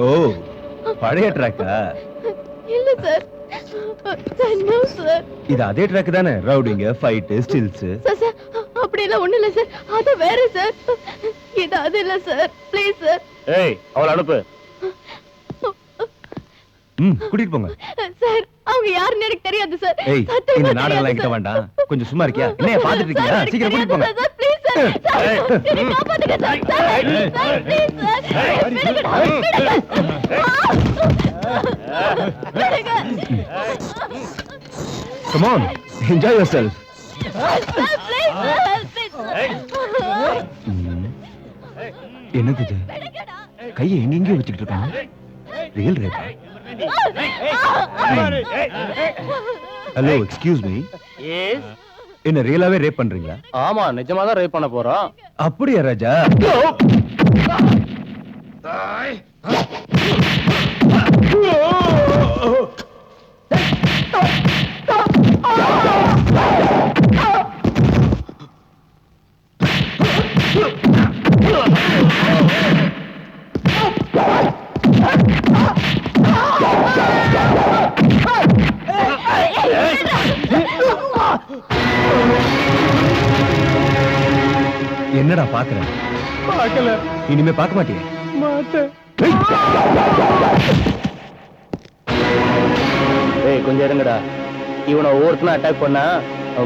ஓ, பழைய ட்ராக்கா? இல்ல சார், நோ சார். இது அதே ட்ராக் தானே? ரவுடிங்க, ஃபைட், ஸ்டில்ஸ். சார் சார், அப்படி எல்லாம் ஒண்ணு இல்ல சார், அது வேற சார். இது அது இல்ல சார், ப்ளீஸ் சார். ஏய், அவளை அனுப்பு. கூட்டிட்டு போங்க. சார், அவங்க யாருன்னு எனக்கு தெரியாது சார். ஏய், இந்த நாடகம் என்கிட்ட வேண்டாம். கொஞ்சம் சும்மா இருக்கியா? என்ன பாத்துட்டு இருக்கியா? சீக்கிரம் கூட்டிட்டு போங்க. Sir, please sir. சார், என்னை காப்பாத்துங்க sir. Sir, please sir. Come on, enjoy yourself. என்னது இது? கையை எங்கெங்கேயோ வச்சுக்கிட்டு இருக்காங்க. Real rape. Hello, excuse me. Yes. என்ன ரியலாவே ரேப் பண்றீங்களா? ஆமா, நிஜமா தான் ரேப் பண்ண போறோம். அப்படியா ராஜா? என்னடா பாக்குறேன்? பார்க்கல. இனிமே பார்க்க மாட்டியே? மாட்டேன். ஏய், கொஞ்சம் இருங்கடா. இவனை ஒவ்வொருத்தனும் அட்டாக் பண்ணா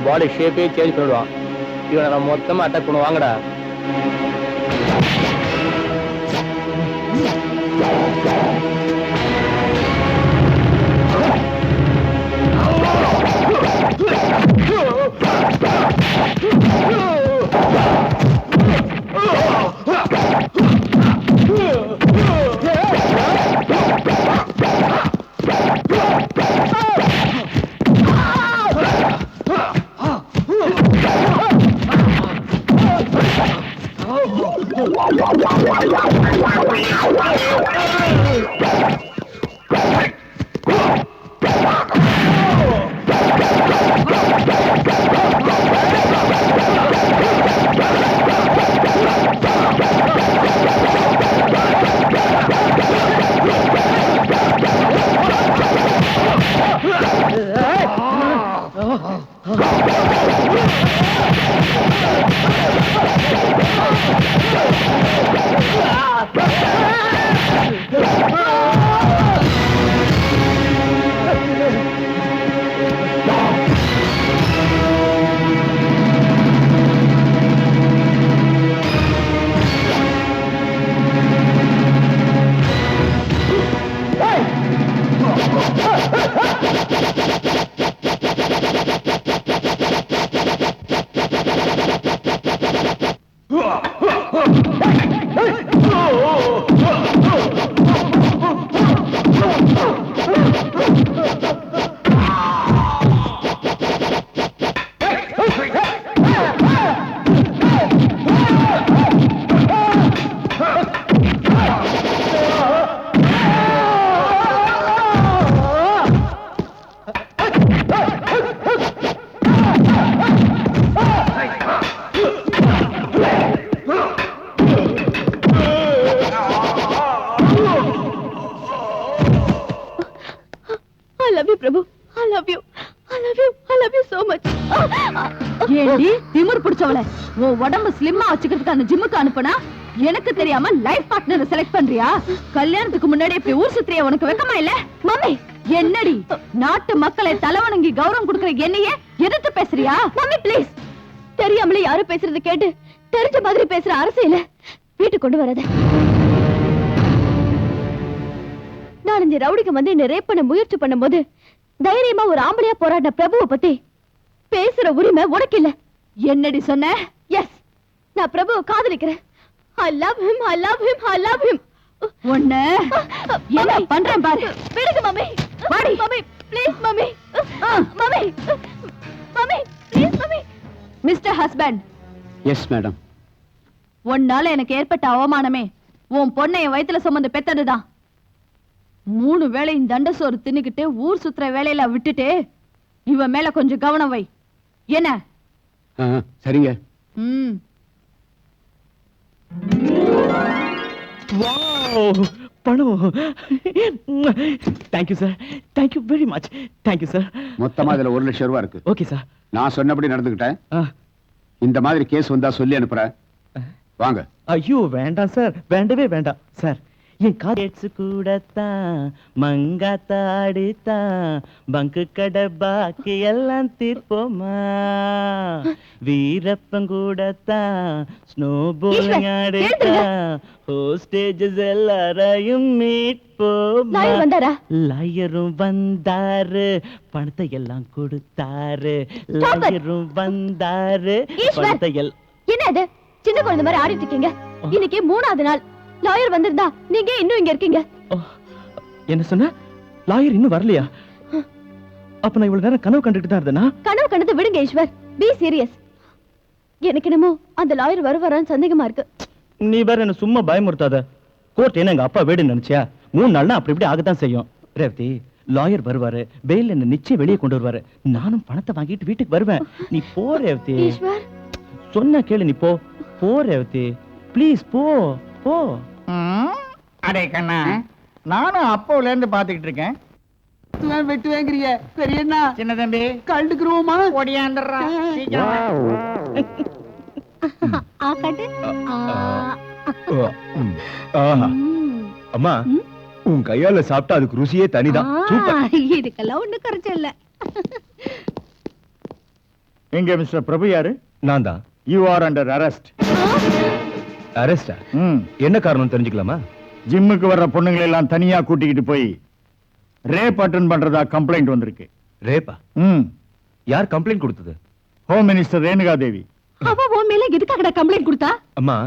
பாடி ஷேப்பே சேஞ்ச் பண்ணிடுவான். இவனை நம்ம மொத்தமா அட்டாக் பண்ணுவோம். வாங்கடா. உடம்பு ஸ்லிம்மா வச்சுக்கிறதுக்கு ஜிம்முக்கு அனுப்புனா எனக்கு தெரியாம லைஃப் பார்ட்னர் செலக்ட் பண்றியா? கல்யாணத்துக்கு முன்னாடி இப்படி ஊர் சுத்திரியா? உனக்கு வெக்கமா இல்ல? மம்மி என்னடி நாட்டு மக்களை தலைவணங்கி கௌரவம் கொடுக்கிற என்னையே எதிர்த்து பேசுறியா? மம்மி ப்ளீஸ், தெரியாமலே யாரும் பேசுறது கேட்டு தெரிஞ்ச மாதிரி பேசுற அரசியல வீட்டுக்கு கொண்டு வராத. நாலஞ்சு ரவுடிக்கு வந்து என்ன ரேப் பண்ண முயற்சி பண்ணும்போது தைரியமா ஒரு ஆம்பளையா போராடின பிரபுவை பத்தி பேசுற உரிமை உனக்கு இல்ல. என்னடி சொன்ன? எஸ், நான் பிரபுவை காதலிக்கிறேன். I love him, I love him, I love him. ஒண்ணு என்ன பண்றேன் பாரு. விடுங்க மம்மி. வாடி mummy, please mummy. Mummy, mummy, please mummy. Mister husband. Yes madam. உன்னால எனக்கு ஏற்பட்ட அவமானமே உன் பொண்ணை என் வயித்துல சுமந்து பெத்ததுதான். 3 வேளையும் தண்ட சோறு தின்னுக்கிட்டு ஊர் சுத்துற வேலையில விட்டுட்டு இவன் மேல கொஞ்சம் கவனம் வை. என்ன? சரிங்க. பணம். Thank you sir, thank you very much. Thank you sir. மொத்தமா இதுல 1 லட்சம் ரூபாய் இருக்கு. Okay sir. நான் சொன்னபடி நடந்துக்கிட்டேன். இந்த மாதிரி கேஸ் வந்தா சொல்லி அனுப்புறேன். வாங்க. ஐயோ வேண்டாம் சார், வேண்டவே வேண்டாம் சார். என் காலேட்ஸ் கூடத்தான் மங்காத்தாடித்தான் பங்கு கடை பாக்கி எல்லாம் தீர்ப்போமா, வீரப்பன் கூடத்தான் ஸ்னோ போலிங் ஆடித்தான் ஹோஸ்டேஜஸ் எல்லாரையும் மீட் போமா. லாயரும் வந்தாரு, பணத்தை எல்லாம் கொடுத்தாரு. லாயரும் வந்தாரு, பணத்தை எல்லாம். என்ன இது சின்ன குழந்தை மாதிரி ஆடிட்டு இருக்கீங்க? இன்னைக்கு 3ஆவது நாள். லாயர் வந்திருந்தா நீங்க இன்னும் இங்க இருக்கீங்க. என்ன சொன்ன? லாயர் இன்னும் வரலையா? அப்ப நான் இவ்வளவு நேரம் கனவு கண்டுட்டு தான் இருந்தேனா? கனவு கண்டது விடுங்க ஈஸ்வர், பி சீரியஸ். எனக்கு என்னமோ அந்த லாயர் வருவாரான்னு சந்தேகமா இருக்கு. நீ வேற என்ன சும்மா பயமுறுத்தாத. கோர்ட் என்ன எங்க அப்பா வீடு நினைச்சியா? 3 நாள்னா அப்படி இப்படி ஆகத்தான் செய்யும். ரேவதி, லாயர் வருவாரு, பெயில் என்ன நிச்சயம் வெளியே கொண்டு வருவாரு. நானும் பணத்தை வாங்கிட்டு வீட்டுக்கு வருவேன். நீ போ ரேவதி. ஈஸ்வர் சொன்னா கேளு, நீ போ. போ ரேவதி, ப்ளீஸ் போ போ. அடே கண்ணா, நானும் அப்போல இருந்து பாத்துக்கிட்டு இருக்கேன். வெட்டு வாங்குறிய பெரியண்ணா. சின்ன தம்பி கண்டுக்குருவோமா? ஓடியாந்துடுறா. அம்மா, உன் கையால சாப்பிட்டா அதுக்கு ருசியே தனிதான். சூப்பர். இதுக்கெல்லாம் ஒண்ணு குறைச்ச இல்ல. எங்க மிஸ்டர் பிரபு யாரு? நான் தான். You are under arrest. அரெஸ்டா? என்ன காரணம் தெரிஞ்சுக்கலாமா? ஜிம்முக்கு வர்ற பொண்ணுங்களை எல்லாம் தனியா கூட்டிக்கிட்டு போய் ரேப் அட்டெண்ட் பண்றதா கம்ப்ளைண்ட் வந்திருக்கு. ரேப்பா? யார் கம்ப்ளைண்ட் கொடுத்தது? ஹோம் மினிஸ்டர் ரேணுகா தேவி. அவ உன் மேல எதுக்காக கம்ப்ளைண்ட் கொடுத்தா? அம்மா,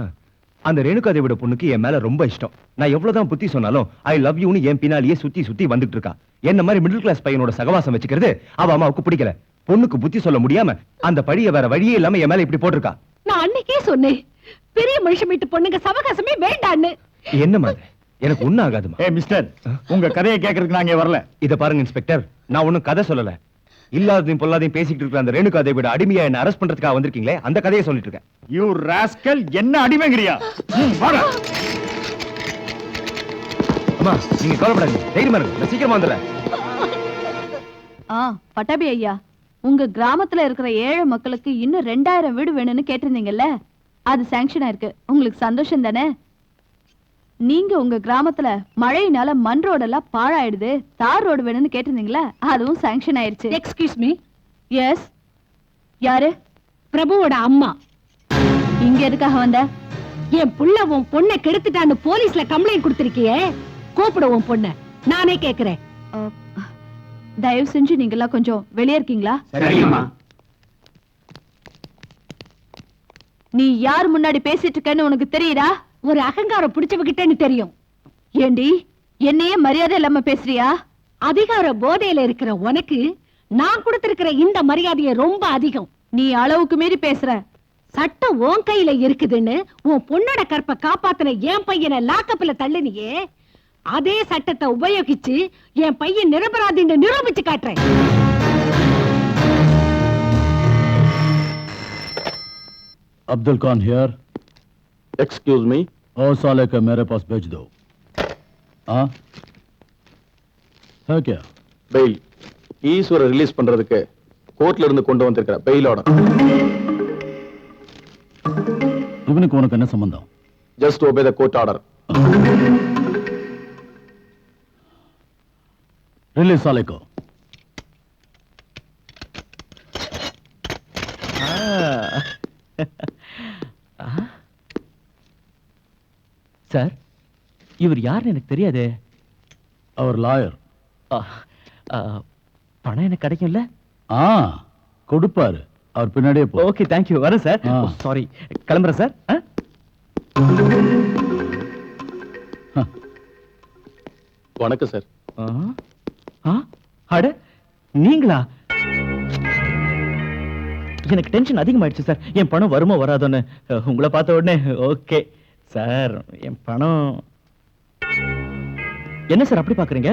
அந்த ரேணுகா தேவியோட பொண்ணுக்கு என் மேல ரொம்ப இஷ்டம். நான் எவ்வளவுதான் புத்தி சொன்னாலும் ஐ லவ் யூன்னு என் பின்னாலேயே சுத்தி சுத்தி வந்துட்டு இருக்கா. என்ன மாதிரி மிடில் கிளாஸ் பையனோட சகவாசம் வச்சுக்கிறது அவ அம்மாவுக்கு பிடிக்கல. பொண்ணுக்கு புத்தி சொல்ல முடியாம அந்த பழிய வேற வழியே இல்லாம என் மேல இப்படி போட்டிருக்கா. நான் அன்னைக்கே சொன்னேன், பெரிய மனுஷன் வீட்டு பொண்ணுங்க சவகாசமே வேண்டான்னு. என்னமா இது? எனக்கு ஒண்ணும் ஆகாதுமா. மிஸ்டர், உங்க கதையை கேட்கறதுக்கு நான் இங்க வரல. இத பாருங்க இன்ஸ்பெக்டர், நான் ஒண்ணும் கதை சொல்லல. இல்லாததையும் பொல்லாதையும் பேசிக்கிட்டு இருக்கிற அந்த ரேணுகா தேவியோட அடிமையா என்ன அரெஸ்ட் பண்றதுக்காக வந்திருக்கீங்களே, அந்த கதையை சொல்லிட்டு இருக்கேன். யூ ராஸ்கல், என்ன அடிமைங்கிறியா? வாடா. அம்மா நீங்க கவலைப்படாதீங்க, தைரியமா இருங்க, நான் சீக்கிரமா வந்துடுறேன். பட்டாபி ஐயா, உங்க கிராமத்துல இருக்கிற ஏழை மக்களுக்கு இன்னும் 2000 வீடு வேணும்னு கேட்டிருந்தீங்கல்ல, அது சாங்ஷன் ஆயிருக்கு. உங்களுக்கு சந்தோஷம் தானே? நீங்க உங்க கிராமத்துல மழையினால மண் ரோடெல்லாம் பாழாயிடுது, தார் ரோடு வேணும்னு கேட்டிருந்தீங்களா, அதுவும் சாங்ஷன் ஆயிருச்சு. Excuse me. எஸ். யாரு? பிரபுவோட அம்மா. இங்க எதுக்காக வந்த? என் புள்ள உன் பொண்ணை கெடுத்துட்டான்னு போலீஸ்ல கம்ப்ளைண்ட் கொடுத்திருக்கியே, கூப்பிடு உன் பொண்ண. நானே கேக்குறேன். தயவு செஞ்சு நீங்க எல்லாம் கொஞ்சம் வெளியே இருக்கீங்களா? சரிம்மா. நீ யார் முன்னாடி பேசிட்டு இருக்கேன்னு உனக்கு தெரியுதா? ஒரு அகங்காரம் பிடிச்சவகிட்டேன்னு தெரியும். ஏண்டி என்னையே மரியாதை இல்லாம பேசுறியா? அதிகார போதையில இருக்கிற உனக்கு நான் கொடுத்திருக்கிற இந்த மரியாதையை ரொம்ப அதிகம். நீ அளவுக்கு மீறி பேசுற. சட்டம் உன் கையில இருக்குதுன்னு உன் பொண்ணோட கற்பை காப்பாத்தின என் பையனை லாக்கப்ல தள்ளுனியே, அதே சட்டத்தை உபயோகிச்சு என் பையன் நிரபராதின்னு நிரூபிச்சு காட்டுறேன். Abdul Khan here. Excuse me. और साले का मेरे पास भेज दो. हाँ है क्या? பெயில் ஈஸ்வர ரிலீஸ் பண்றதுக்கு கோர்ட்ல இருந்து கொண்டு வந்திருக்கிற பெயில் ஆர்டர். இவனுக்கு உனக்கு என்ன சம்பந்தம்? Just obey the court order. Release साले को. சார், இவர் யாருன்னு எனக்கு தெரியாது. அவர் லாயர். பணம் எனக்கு கிடைக்கும்ல? கொடுப்பாரு. அவர் பின்னாடியே போ. Okay, thank you. வரேன் சார். சாரி, கிளம்புறேன் சார். வணக்கம் சார். அட நீங்களா? எனக்கு டென்ஷன் அதிகமாயிடுச்சு சார். என் பணம் வருமோ வராதோன்னு உங்களை பார்த்த உடனே. ஓகே சார், என் பணம். என்ன சார் அப்படி பாக்குறீங்க?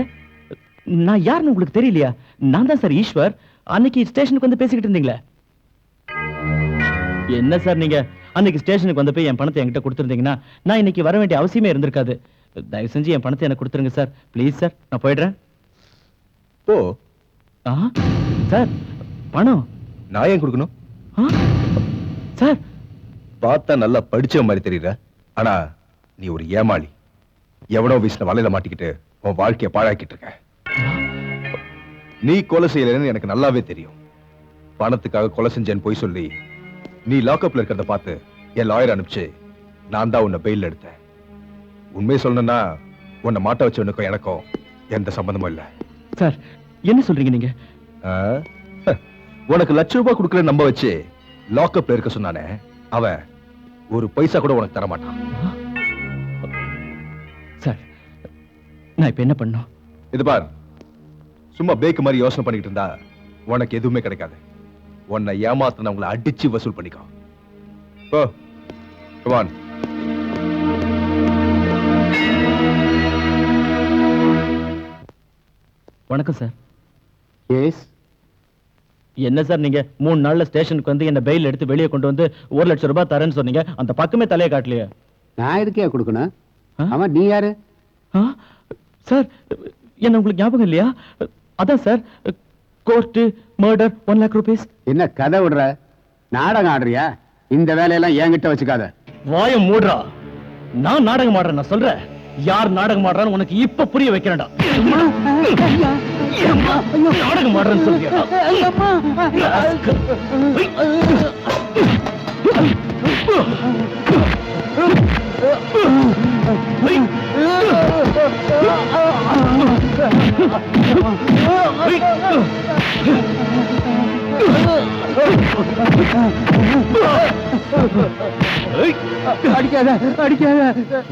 நான் யாருன்னு உங்களுக்கு தெரியலையா? நான் தான் சார் ஈஸ்வர். அன்னைக்கு ஸ்டேஷனுக்கு வந்து பேசிக்கிட்டு இருந்தீங்களே. என்ன சார் நீங்க அன்னைக்கு ஸ்டேஷனுக்கு வந்து போய் என் பணத்தை என்கிட்ட கொடுத்துருந்தீங்கன்னா நான் இன்னைக்கு வர வேண்டிய அவசியமே இருந்திருக்காது. தயவு செஞ்சு என் பணத்தை எனக்கு கொடுத்துருங்க சார். ப்ளீஸ் சார், நான் போயிடுறேன். போ. சார், பணம் நான் ஏன் கொடுக்கணும்? சார், பார்த்தா நல்லா படிச்ச மாதிரி தெரியுற, ஆனா நீ ஒரு ஏமாளி. எவனோ வீசின வலையில மாட்டிக்கிட்டு உன் வாழ்க்கைய பாழாக்கிட்டு இருக்க. நீ கொலை செய்யலன்னு எனக்கு நல்லாவே தெரியும். பணத்துக்காக கொலை செஞ்சேன்னு போய் சொல்லி நீ லாக்அப்ல இருக்கிறத பார்த்து என் லாயர் அனுப்பிச்சு நான் தான் உன்னை பெயில் எடுத்தேன். உண்மையை சொல்லணும்னா உன்னை மாட்ட வச்சவனுக்கும் எனக்கும் எந்த சம்பந்தமும் இல்ல. சார், என்ன சொல்றீங்க நீங்க? உனக்கு ₹1,00,000 கொடுக்கற நம்ப வச்சு லாக்அப்ல இருக்க சொன்னானே, அவன் ஒரு பைசா கூட உனக்கு தர மாட்டான். சார், நான் இப்ப என்ன பண்ணணும்? இது பார், சும்மா பேக்கு மாதிரி யோசனை பண்ணிட்டு இருந்தா உனக்கு எதுவுமே கிடைக்காது. உன்னை ஏமாத்தினவங்களை அடிச்சு வசூல் பண்ணிக்கோ. போ. Come on. வணக்கம் சார். எஸ். என்ன சார் நீங்க 3 நாள்ல ஸ்டேஷனுக்கு வந்து என்ன பெயில் எடுத்து வெளியே கொண்டு வந்து ₹1,00,000 தரேன்னு சொன்னீங்க. அந்த பக்கமே தலையை காட்டலையே. நான் எதுக்கே கொடுக்கணும்? ஆமா, நீ யாரு? சார், என்ன உங்களுக்கு ஞாபகம் இல்லையா? அதான் சார், கோர்ட்டு மர்டர் ₹1,00,000. என்ன கதை விடுற? நாடகம் ஆடுறியா? இந்த வேலையெல்லாம் என்கிட்ட வச்சுக்காத. வாயம் மூடுறா. நான் நாடகம் ஆடுறேன். நான் சொல்றேன், யார் நாடகம் ஆடுறான்னு உனக்கு இப்ப புரிய வைக்கிறேன்டா. நாடகம் ஆடுறேன்னு சொல்றியா? அடிக்காத, அடிக்காத.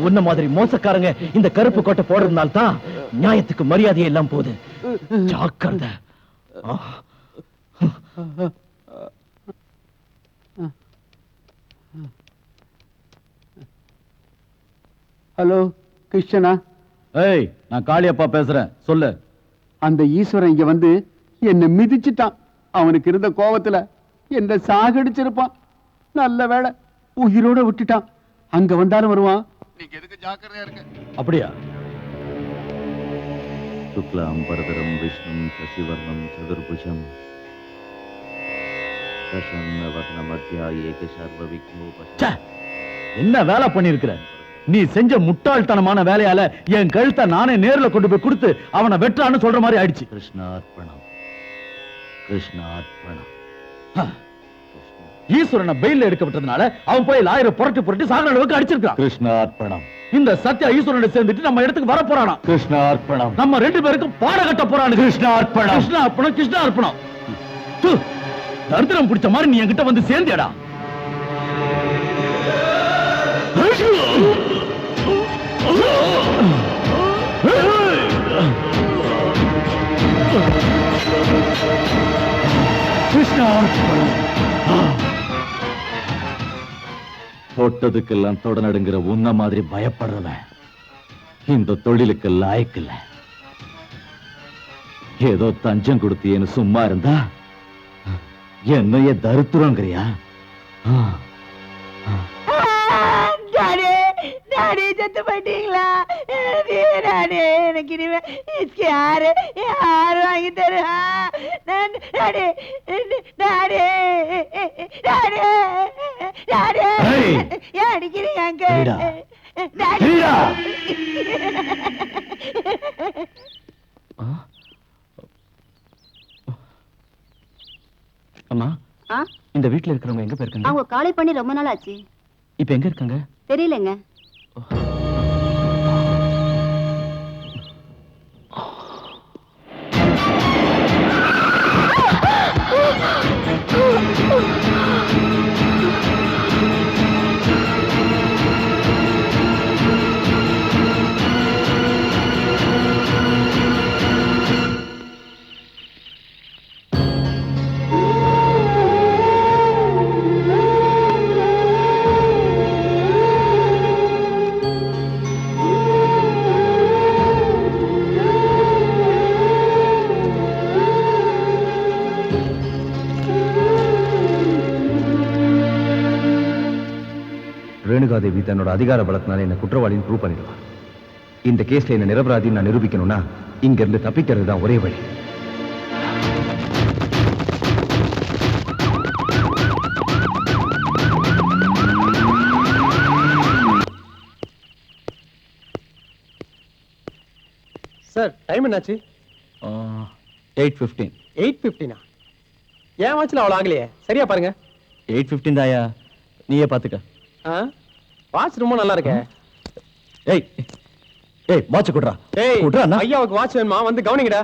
உன்ன மாதிரி மோசக்காரங்க இந்த கருப்பு கோட்டை போடுறதுனால தான் நியாயத்துக்கு மரியாதையே எல்லாம் போகுது. ஜாக்கிரதை. ஹலோ, கிருஷ்ணனா? ஏய், நான் காளியப்பா பேசுறேன், சொல்லு. அந்த ஈஸ்வரன் இங்க வந்து என்ன மிதிச்சிட்டான். அவனுக்கு இருந்த கோவத்துல என்ன சாகடிச்சிருப்பான். நல்ல வேளை உயிரோட விட்டுட்டான். அங்க வந்தாலும் வருவான். நீங்க எதுக்கு ஜாக்கிரதையா இருக்க? அப்படியா? சுக்லாம் பரதரம் விஷ்ணும் சசிவர்ணம் சதுர்புஜம் என்ன வேலை பண்ணிருக்கிற நீ? செஞ்ச முட்டாள்தனமான வேலையால என் கழுத்தை நானே நேர்ல கொண்டு போய் கொடுத்து அவனை வெற்றான்னு சொல்ற மாதிரி ஆயிடுச்சு. கிருஷ்ணார்ப்பணம், கிருஷ்ணார்ப்பணம். ஈஸ்வரனை பெயில எடுக்க விட்டதுனால அவன் போய் லாயரை புரட்டி புரட்டி சாகர அளவுக்கு அடிச்சிருக்கான். கிருஷ்ணார்ப்பணம். இந்த சத்யா ஈஸ்வரனை சேர்ந்துட்டு நம்ம இடத்துக்கு வர போறானா? கிருஷ்ணார்ப்பணம். நம்ம 2 பேருக்கும் பாட கட்ட போறானு. கிருஷ்ணார்ப்பணம். கிருஷ்ணார்ப்பணம், கிருஷ்ணார்ப்பணம். தரித்திரம் பிடிச்ச மாதிரி நீ என்கிட்ட வந்து சேர்ந்தியடா. தொட்டதுக்கெல்லாம் தொட நடுங்கிற உன்ன மாதிரி பயப்படுறவன் இந்த தொழிலுக்கு லாயக்கில்ல. ஏதோ தஞ்சம் கொடுத்தியேன்னு சும்மா இருந்தா என்னைய தரித்திரங்கிறியா? டாடி செத்து போயிட்டீங்களா? டாடி எனக்கு இனிமே யாரு வாங்கி தருவா? டாடி டாடி டாடி டாடி ஏன் அடிக்கிறீங்க அங்க? அம்மா, இந்த வீட்ல இருக்கிறவங்க எங்க போயிருக்காங்க? அவங்க காலை பண்ணி ரொம்ப நாள் ஆச்சு. இப்ப எங்க இருக்காங்க? தெரியலங்க. ரேணுகாதேவி தன்னோட அதிகார பலத்தினால என்ன குற்றவாளின்னு ப்ரூவ் பண்ணிடுவான். இந்த கேஸ்ல என்ன நிரபராதின்னு நான் நிரூபிக்கணும்னா இங்க இருந்து தப்பிக்கிறது தான் ஒரே வழி. சார், டைம் என்னாச்சு? 8:15. 8:15. ஏன் வாட்ச்ல அவ்வளவு ஆகலையே? சரியா பாருங்க. 8:15 தாயா, நீயே பாத்துக்க. வாட்ச் ரொம்ப நல்லா இருக்கே. ஏய் ஏய், வாட்ச் குடுறா. ஏய், குடுறா அண்ணா. ஐயாவுக்கு வாட்ச் வேணுமா? வந்து கவனிங்கடா.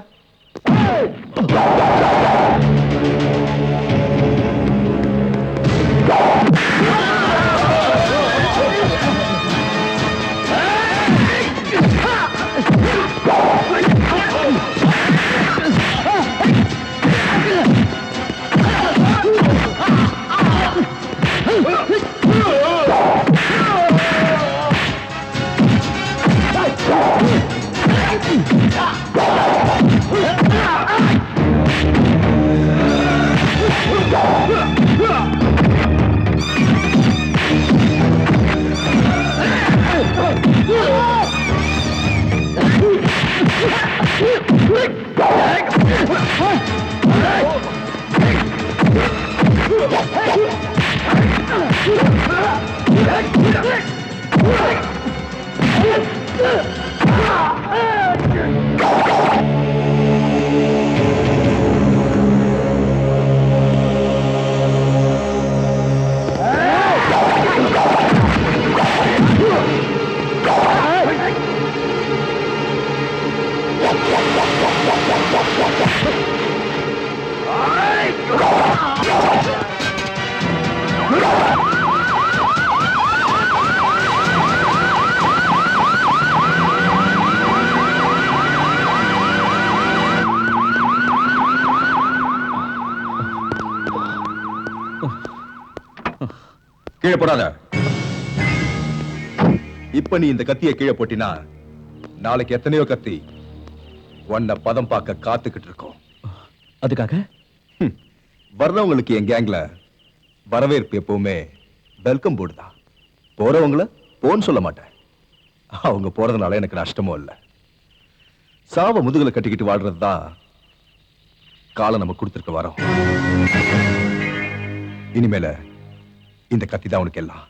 கீழே போடாத. இப்ப நீ இந்த கத்தியை கீழே போட்டினா நாளைக்கு எத்தனையோ கத்தி உன்னை பதம் பார்க்க காத்துக்கிட்டு இருக்கோம். அதுக்காக வர்றவங்களுக்கு என் கேங்ல வரவேற்பு எப்பவுமே வெல்கம் போர்டு தான். போறவங்கள போன்னு சொல்ல மாட்டேன். அவங்க போறதுனால எனக்கு நஷ்டமும் இல்லை. சாவ முதுகுல கட்டிக்கிட்டு வாழ்றதுதான் காலம் நம்ம கொடுத்திருக்க வரோம். இனிமேல இந்த கத்தி தான் உனக்கு எல்லாம்.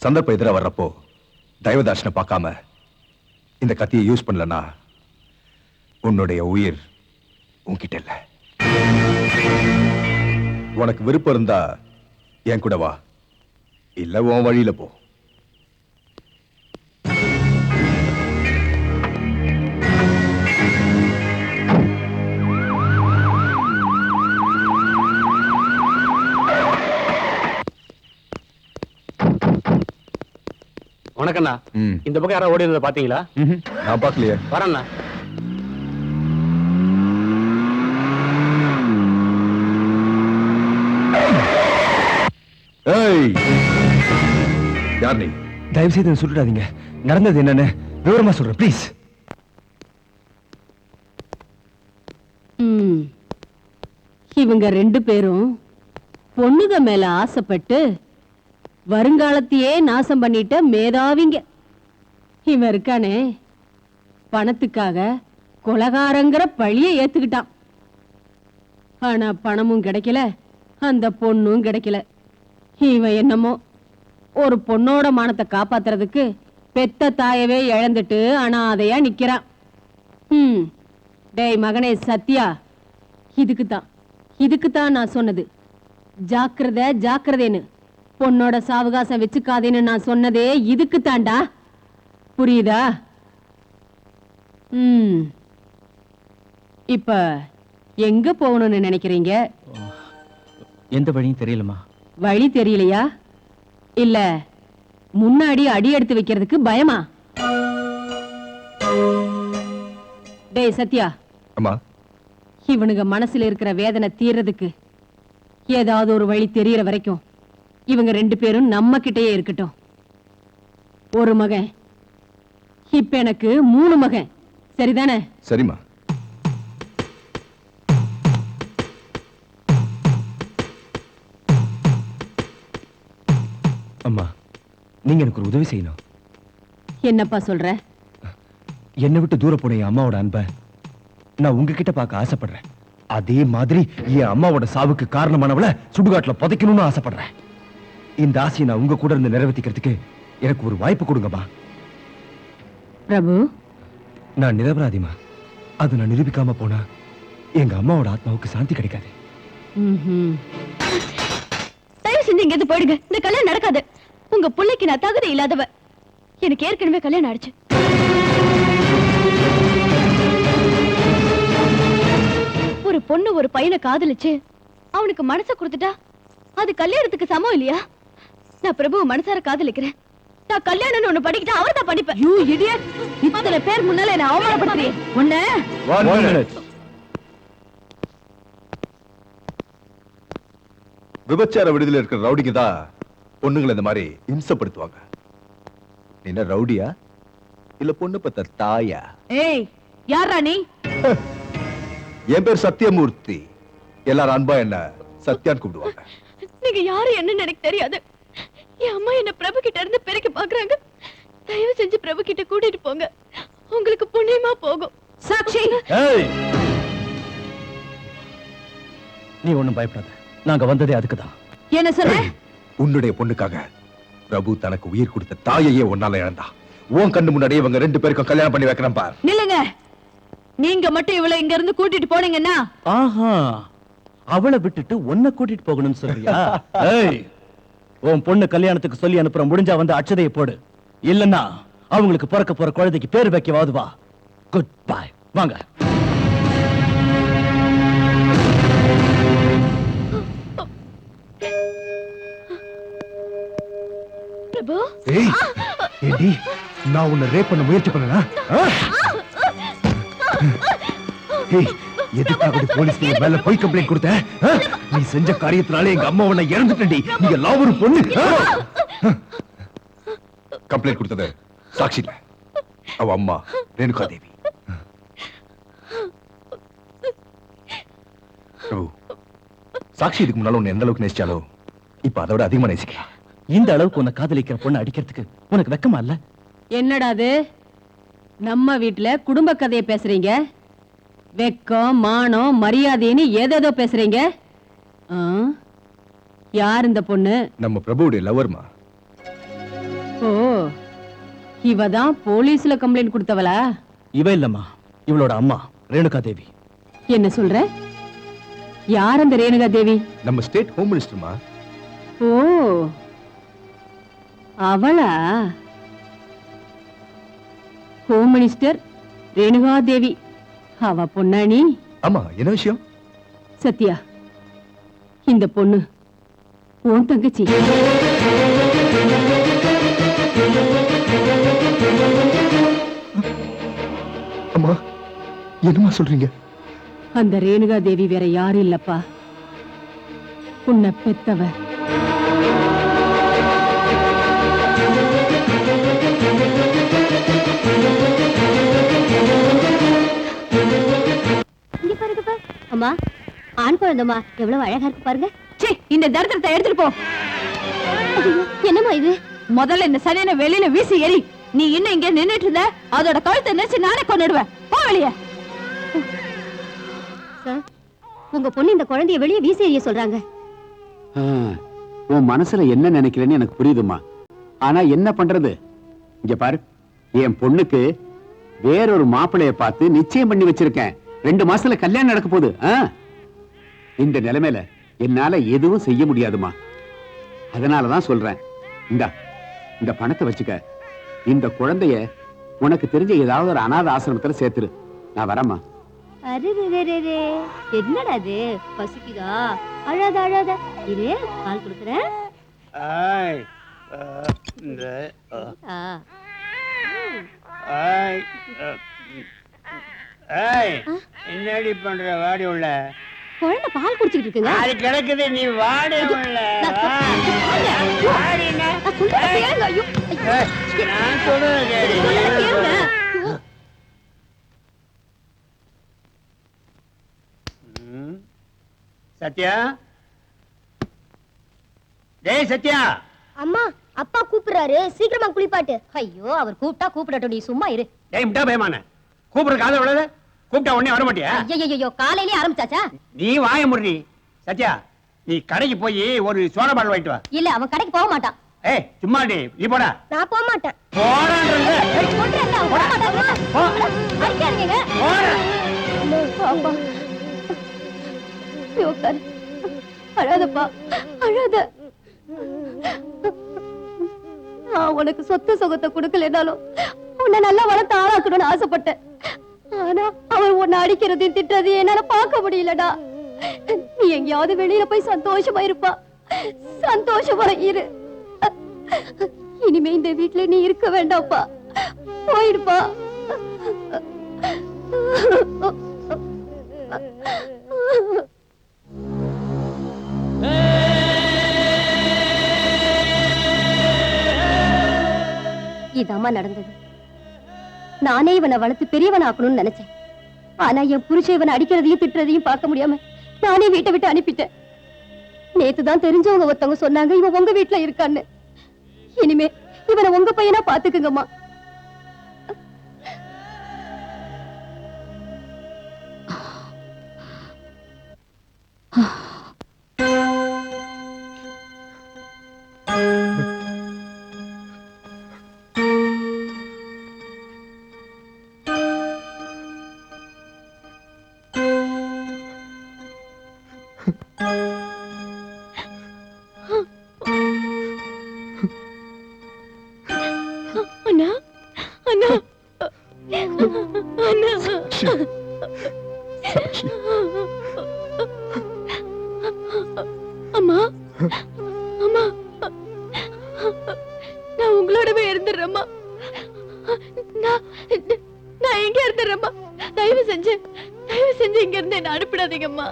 சந்தர்ப்பம் எதிராக வர்றப்போ தயவதாசனை பார்க்காம இந்த கத்தியை யூஸ் பண்ணலன்னா உன்னுடைய உயிர் உன்கிட்ட இல்ல. உனக்கு விருப்பம் இருந்தா என் கூட வா, இல்ல உன் வழியில போ. வணக்கண்ணா. இந்த பக்கம் யாரா ஓடி இருந்ததை பாத்தீங்களா? நான் பார்க்கலையே. வரேண்ணா. ஏய், யார் நீ? தயவு செய்து சுட்டுடாதீங்க. நடந்தது என்னன்னு விவரமா சொல்றேன் ப்ளீஸ். இவங்க 2 பேரும் பொண்ணுக மேல ஆசைப்பட்டு வருங்காலத்தையே நாசம் பண்ணிட்ட மேதாவிங்க. இவன் இருக்கானே, பணத்துக்காக கொலகாரங்கிற பழிய ஏத்துக்கிட்டான். ஆனா பணமும் கிடைக்கல, அந்த பொண்ணும் கிடைக்கல. இவன் என்னமோ ஒரு பொண்ணோட மானத்தை காப்பாத்துறதுக்கு பெத்த தாயவே இழந்துட்டு அனாதையா நிக்கிறான். டேய் மகனே சத்யா, இதுக்குத்தான் நான் சொன்னது, ஜாக்கிரதை ஜாக்கிரதைன்னு. பொண்ணோட சாவகாசம் வச்சுக்காதேன்னு நான் சொன்னதே இதுக்கு தாண்டா. புரியுதா? இப்ப எங்க போகணும்னு நினைக்கிறீங்க? எந்த வழியும் தெரியலமா. வழி தெரியலையா? இல்ல முன்னாடி அடி எடுத்து வைக்கிறதுக்கு பயமா? டேய் சத்யா, அம்மா, இவனுங்க மனசுல இருக்கிற வேதனை தீர்றதுக்கு ஏதாவது ஒரு வழி தெரியற வரைக்கும் இவங்க 2 பேரும் நம்ம கிட்டயே இருக்கட்டும். ஒரு மகன், இப்ப எனக்கு 3 மகன். சரிதானே? சரிம்மா. அம்மா, நீங்க எனக்கு ஒரு உதவி செய்யணும். என்னப்பா சொல்ற? என்னை விட்டு தூர போன என் அம்மாவோட அன்பை நான் உங்ககிட்ட பார்க்க ஆசைப்படுறேன். அதே மாதிரி என் அம்மாவோட சாவுக்கு காரணமானவளை சுடுகாட்டுல புதைக்கணும்னு ஆசைப்படுறேன். இந்த ஆசையை நான் உங்க கூட இருந்து நிறைவேற்றிக்கிறதுக்கு எனக்கு ஒரு வாய்ப்பு கொடுங்கம்மா. பிரபு, நான் நிரபராதிமா. அது நான் நிரூபிக்காம போனா எங்க அம்மாவோட ஆத்மாவுக்கு சாந்தி கிடைக்காது. தயவு செஞ்சு இங்க இருந்து போயிடுங்க. இந்த கல்யாணம் நடக்காது. உங்க பிள்ளைக்கு நான் தகுதி இல்லாதவ. எனக்கு ஏற்கனவே கல்யாணம் ஆயிடுச்சு. ஒரு பொண்ணு ஒரு பையனை காதலிச்சு அவனுக்கு மனசை கொடுத்துட்டா அது கல்யாணத்துக்கு சமம் இல்லையா? நான் பிரபுவை மனசார காதலிக்கிறேன். நான் கல்யாணம்னு ஒண்ணு படிக்கிட்டா அவர் தான் படிப்பேன். You idiot! இத்தனை பேர் முன்னால என்ன அவமானப்படுத்துறீங்க. ஒண்ணு விபச்சார விடுதலை இருக்கிற ரவுடிக்கு தான் பொண்ணுங்களை இந்த மாதிரி இம்சப்படுத்துவாங்க. என்ன ரவுடியா இல்ல பொண்ணு பத்த தாயா? ஏய், யாரா நீ? என் பேர் சத்யமூர்த்தி. எல்லாரும் அன்பா என்ன சத்யான்னு கூப்பிடுவாங்க. நீங்க யாரு என்னன்னு எனக்கு தெரியாது. என் அம்மா என்ன பிரபு கிட்ட இருந்து பிரிக்க பாக்குறாங்க. தயவு செஞ்சு பிரபு கிட்ட கூட்டிட்டு போங்க. உங்களுக்கு புண்ணியமா போகும். சாட்சி, நீ ஒண்ணும் பயப்படாத. நாங்க வந்ததே அதுக்குதான். என்ன சொல்ற? உன்னுடைய பொண்ணுக்காக பிரபு தனக்கு உயிர் கொடுத்த தாயையே உன்னால இழந்தா. உன் கண்ணு முன்னாடியே இவங்க 2 பேருக்கும் கல்யாணம் பண்ணி வைக்கிறேன் பார். நில்லுங்க. நீங்க மட்டும் இவளை இங்க இருந்து கூட்டிட்டு போனீங்கன்னா ஆஹா, அவளை விட்டுட்டு உன்னை கூட்டிட்டு போகணும்னு சொல்றியா? ஏய், உன் பொண்ணு கல்யாணத்துக்கு சொல்லி அனுப்புற. முடிஞ்சா வந்து அட்சதையை போடு. இல்லன்னா அவங்களுக்கு பிறக்க போற குழந்தைக்கு பேர் வைக்கவாது வா. Good bye. வாங்க. பிரபு, ஏய், ஏடி, நான் உன்னை ரேப் பண்ண முயற்சி பண்ணனா? ஏய், எதுக்காக போலீஸ் மேல போய் கம்ப்ளைண்ட் கொடுத்த? நீ செஞ்ச காரியத்தினால எங்க அம்மா உன்னை இறந்துட்டடி. நீ எல்லாம் ஒரு பொண்ணு. கம்ப்ளைண்ட் கொடுத்தது சாட்சி இல்ல, அவ அம்மா ரேணுகா தேவி. பிரபு, சாட்சி இதுக்கு முன்னால உன்னை எந்த அளவுக்கு நேசிச்சாலோ இப்ப அதோட அதிகமா நேசிக்கலாம். இந்த அளவுக்கு உன்னை காதலிக்கிற பொண்ணு அடிக்கிறதுக்கு உனக்கு வெக்கமா இல்ல? என்னடா அது நம்ம வீட்டுல குடும்ப கதையை பேசுறீங்க? வெக்கம் மானம் மரியாதைன்னு ஏதேதோ பேசுறீங்க. ஆ? யார் இந்த பொண்ணு? நம்ம பிரபுவுடைய லவர்மா. ஓ, இவதான் போலீஸ்ல கம்ப்ளைண்ட் கொடுத்தவளா? இவ இல்லம்மா, இவளோட அம்மா ரேணுகா தேவி. என்ன சொல்ற? யார் அந்த ரேணுகா தேவி? நம்ம ஸ்டேட் ஹோம் மினிஸ்டர்மா. ஓ, அவளா? ஹோம் மினிஸ்டர் ரேணுகா தேவி அவ பொன்னாணி? ஆமா, என்ன விஷயம்? சத்யா, இந்த பொண்ணு உன் தங்கச்சி. அம்மா, என்னமா சொல்றீங்க? அந்த ரேணுகா தேவி வேற யாரும் இல்லப்பா, உன்னை பெத்தவ. அம்மா, ஆண் குழந்தைமா எவ்வளவு அழகா இருக்கு பாருங்க. இந்த தரித்திரத்தை எடுத்துட்டு போ. என்னம்மா இது? முதல்ல இந்த சனியனை வெளியில வீசி எறி. நீ இன்னும் இங்க நின்னுட்டு இருந்த, அதோட கழுத்தை நினைச்சு நானே கொன்னுடுவேன். போ வெளிய. சார், உங்க பொண்ணு இந்த குழந்தைய வெளியே வீசி எறிய சொல்றாங்க. உன் மனசுல என்ன நினைக்கிறேன்னு எனக்கு புரியுதுமா. ஆனா என்ன பண்றது? இங்க பாரு, என் பொண்ணுக்கு வேறொரு மாப்பிளைய பார்த்து நிச்சயம் பண்ணி வச்சிருக்கேன். 2 மாசத்துல கல்யாணம் நடக்க போகுது. இந்த நிலைமையில என்னால எதுவும் செய்ய முடியாதுமா. அதனாலதான் சொல்றேன், இந்த பணத்தை வச்சுக்க. இந்த குழந்தைய உனக்கு தெரிஞ்ச ஏதாவது ஒரு அநாத ஆசிரமத்துல சேர்த்துரு. நான் வரேம்மா. என்னடா அது? பசிக்குதா? அழாத அழாத. இரு, பால் கொடுக்குறேன். என்னடி பண்ற? வாடி உள்ள குழந்தை பால் குடிச்சிட்டு இருக்குங்க. அது கிடக்குது, நீ வாடி உள்ள. நான் சொல்றேன் கேளு. சத்யா, டேய் சத்யா. அம்மா, அப்பா கூப்பிடுறாரு, சீக்கிரமா குளிப்பாட்டு. ஐயோ, அவர் கூப்பிட்டா கூப்பிடட்டும், நீ சும்மா இரு. டேய் முட்டா பயமான, கூப்பிடுற காதை விடாத. கூப்பிட்டா உடனே வர மாட்டியா? ஐயோ, காலையிலே ஆரம்பிச்சாச்சா? நீ வாய முடி. சத்யா, நீ கடைக்கு போய் ஒரு சோடா பாட்டில் வாங்கிட்டு வா. இல்ல, அவன் கடைக்கு போக மாட்டான். ஏய் சும்மா டி, நீ போடா. நான் போக மாட்டேன். போடான்றல. சொல்றேன்ல, அவன் போக மாட்டான். அடிக்காதீங்க. அப்பா, நீ உட்காரு. அழாதப்பா, அழாத. நான் உனக்கு சொத்து சுகத்தை கொடுக்கலனாலும் உன்னை நல்லா வளர்த்து ஆளாக்கணும்னு ஆசைப்பட்டேன். ஆனா அவர் உன்னை அடிக்கிறதையும் திட்டுறதையும் என்னால பார்க்க முடியலடா. நீ எங்கேயாவது வெளியில போய் சந்தோஷமா இருப்பா. சந்தோஷமா இரு. இனிமே இந்த வீட்டுல நீ இருக்க வேண்டாம்ப்பா. போயிடுப்பா. இதாம்மா நடந்தது. நானே இவனை வளர்த்து பெரியவன் ஆக்கணும்னு நினைச்சேன். ஆனா என் புருஷன் இவனை அடிக்கிறதையும் திட்டுறதையும் பார்க்க முடியாம நானே வீட்டை விட்டு அனுப்பிட்டேன். நேத்துதான் தெரிஞ்சவங்க ஒருத்தவங்க சொன்னாங்க இவன் உங்க வீட்டுல இருக்கான்னு. இனிமே இவனை உங்க பையனா பாத்துக்குங்கம்மா. அண்ணா, அண்ணா, அண்ணா. அம்மா, அம்மா, நான் உங்களோடவே இருந்துடுறேம்மா. நான் எங்க இருந்துடுறேம்மா. தயவு செஞ்சு இங்க இருந்து என்ன அனுப்பிடாதீங்கம்மா.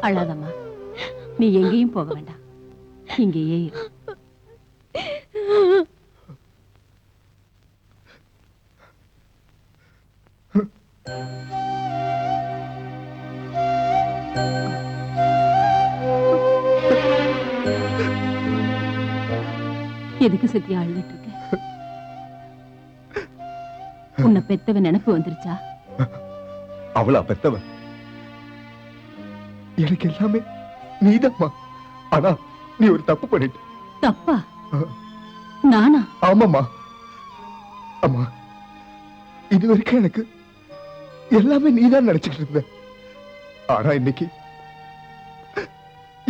அழாதம்மா, நீ எங்கேயும் போக வேண்டாம், இங்கேயே இரு. எதுக்கு சத்யா அழுதுட்டு இருக்க? உன்னை பெத்தவன் நினைப்பு வந்துருச்சா? அவளா பெத்தவன்? எனக்கு எல்லாமே நீதாம்மா. ஆனா நீ ஒரு தப்பு பண்ணிட்ட. தப்பா? நானா? ஆமாம்மா. அம்மா, இது வரைக்கும் எனக்கு எல்லாமே நீதான் நினைச்சிட்டு இருந்த. ஆனா இன்னைக்கு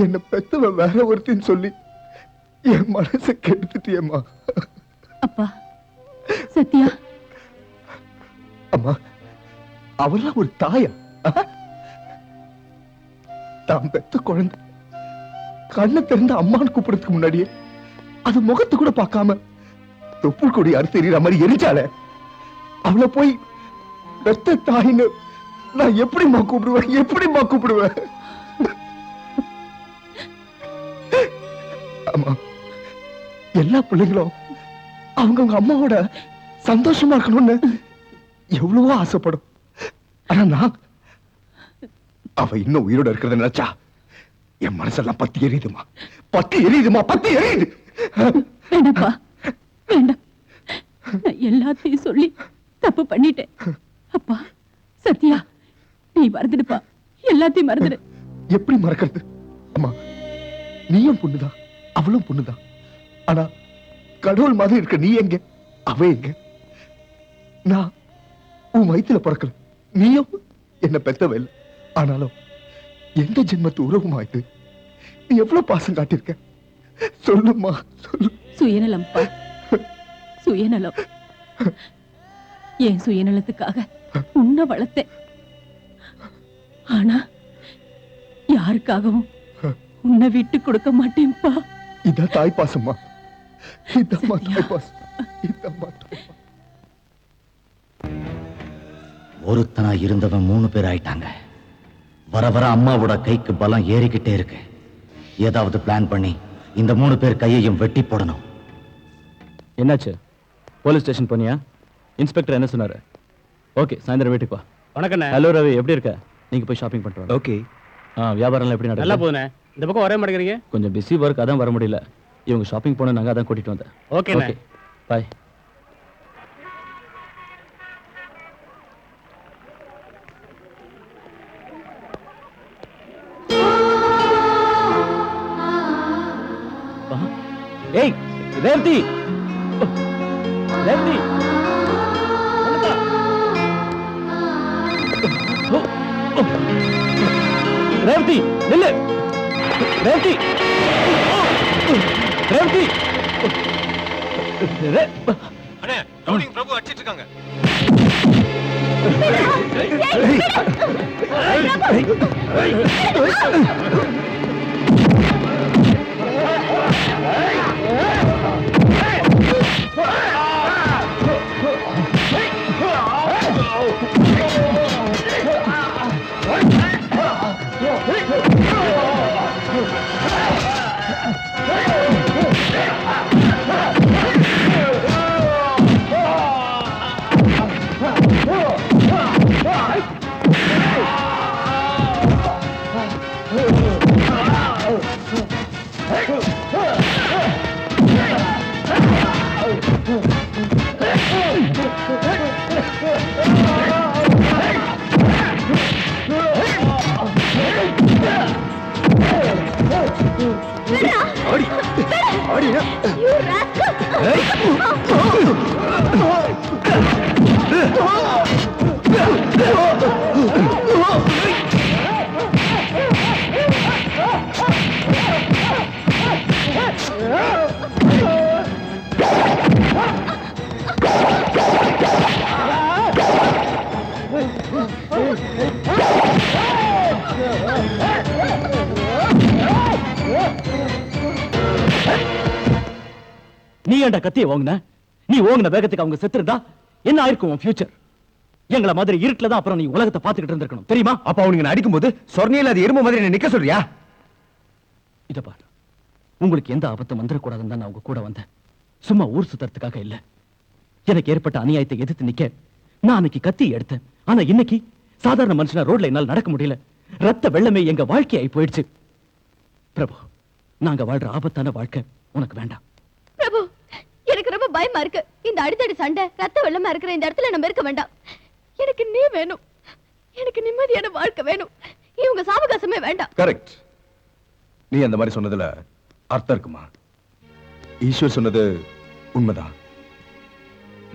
என்ன பெத்தவன் வேற ஒருத்தின்னு சொல்லி என் மனசை கெடுத்துட்டியம்மா. அப்பா, சத்யா. அம்மா, அவெல்லாம் ஒரு தாயா? தான் பெத்த குழந்தை கண்ணை திறந்து அம்மான்னு கூப்பிடுறதுக்கு முன்னாடியே அது முகத்து கூட பார்க்காம தொப்புள் கொடி அறுத்து எறிகிற மாதிரி எரிச்சால, அவளை போய் பெத்த தாயின்னு நான் எப்படிம்மா கூப்பிடுவேன்? எப்படிம்மா கூப்பிடுவேன்? அம்மா, எல்லா பிள்ளைங்களும் அவங்க அம்மாவோட சந்தோஷமா இருக்கணும்னு எவ்வளவோ ஆசைப்படும். ஆனா நான் அவ இன்னும் உயிரோட இருக்கிறத நினைச்சா என் மனசெல்லாம் பத்தி எரியுதுமா. பத்தி எரியுதுமா. பத்தி எரியுது. வேண்டாப்பா, வேண்டாம். நான் எல்லாத்தையும் சொல்லி தப்பு பண்ணிட்டேன். அப்பா, சத்யா, நீ மறந்துடுப்பா. எல்லாத்தையும் மறந்துடு. எப்படி மறக்கிறது? அம்மா, நீயும் பொண்ணுதான், அவளும் பொண்ணுதான். ஆனா கடவுள் மாதிரி இருக்க நீ எங்க, அவ எங்க? நான் உன் வயித்துல பிறக்கல, நீயும் என்ன பெத்தவ இல்ல. ஆனாலும் எந்த ஜென்மத்து உறவுமா இது? நீ எவ்வளவு பாசம் காட்டியிருக்க சொல்லுமா, சொல்லு. சுயநலம்ப்பா, சுயநலம். என் சுயநலத்துக்காக உன்னை வளர்த்தேன். ஆனா யாருக்காகவும் உன்னை விட்டு கொடுக்க மாட்டேன்பா. இதான் தாய் பாசம்மா. இதம்மா தாய் பாசம். இதம்மா தாய் பாசம். ஒருத்தனா இருந்தவன் 3 பேர் ஆயிட்டாங்க. வர வர அம்மாவோட கைக்கு பலம் ஏறிக்கிட்டே இருக்கு. ஏதாவது பிளான் பண்ணி இந்த 3 பேர் கையையும் வெட்டி போடணும். என்னாச்சு? போலீஸ் ஸ்டேஷன் போனியா? இன்ஸ்பெக்டர் என்ன சொன்னாரு? ஓகே, சாயந்தரம் வீட்டுக்கு வா. வணக்கம். ஹலோ ரவி, எப்படி இருக்க? நீங்க போய் ஷாப்பிங் பண்ணிட்டு வாங்க. ஓகே. வியாபாரம்லாம் எப்படி நடக்குது? நல்லா போகுதுண்ணே. இந்த பக்கம் வரவே மாட்டேங்கிறீங்க. கொஞ்சம் பிஸி ஒர்க், அதான் வர முடியல. இவங்க ஷாப்பிங் போன நாங்க அதான் கூட்டிட்டு வந்தேன். ஓகே, பாய். ஏய் ரேவதி, ரேவதி, ரேவதி நில்லு. ரேவதி, ரேவதி. அண்ணே, ரவுடிங் பிரபு அடிச்சிட்டு இருக்காங்க. நீ ஏன்டா கத்திய ஓங்குன? நீ ஓங்குன வேகத்துக்கு அவங்க செத்துருந்தா என்ன ஆயிருக்கும் உன் ஃபியூச்சர்? எங்கள மாதிரி இருட்டுல தான் அப்புறம் நீ உலகத்தை பார்த்துக்கிட்டு இருந்திருக்கணும், தெரியுமா? அப்ப அவனுக்கு அடிக்கும் போது சொர்ணையில அது எறும்பு மாதிரி நிக்க சொல்றியா? இத பாரு, உங்களுக்கு எந்த ஆபத்தும் வந்துடக்கூடாதுன்னு தான் நான் உங்க கூட வந்தேன். சும்மா ஊர் சுத்தறதுக்காக இல்ல. எனக்கு ஏற்பட்ட அநியாயத்தை எதிர்த்து நிக்க நான் அன்னைக்கு கத்தி எடுத்தேன். ஆனா இன்னைக்கு சாதாரண மனுஷனா ரோட்ல என்னால நடக்க முடியல. ரத்த வெள்ளமே எங்க வாழ்க்கையாய் போயிடுச்சு. பிரபு, நாங்க வாழ்ற ஆபத்தான வாழ்க்கை உனக்கு வேண்டாம். பிரபு, ரொம்ப பயமா இருக்கு. இந்த அடித்தடி சண்டை ரத்த வெள்ளமா இருக்கிற இந்த இடத்துல நம்ம இருக்க வேண்டாம். எனக்கு நீ வேணும். எனக்கு நிம்மதியான வாழ்க்கை வேணும். இவங்க சாவகாசமே வேண்டாம். கரெக்ட். நீ அந்த மாதிரி சொன்னதுல அர்த்தம் இருக்குமா? ஈஸ்வர் சொன்னது உண்மைதான்.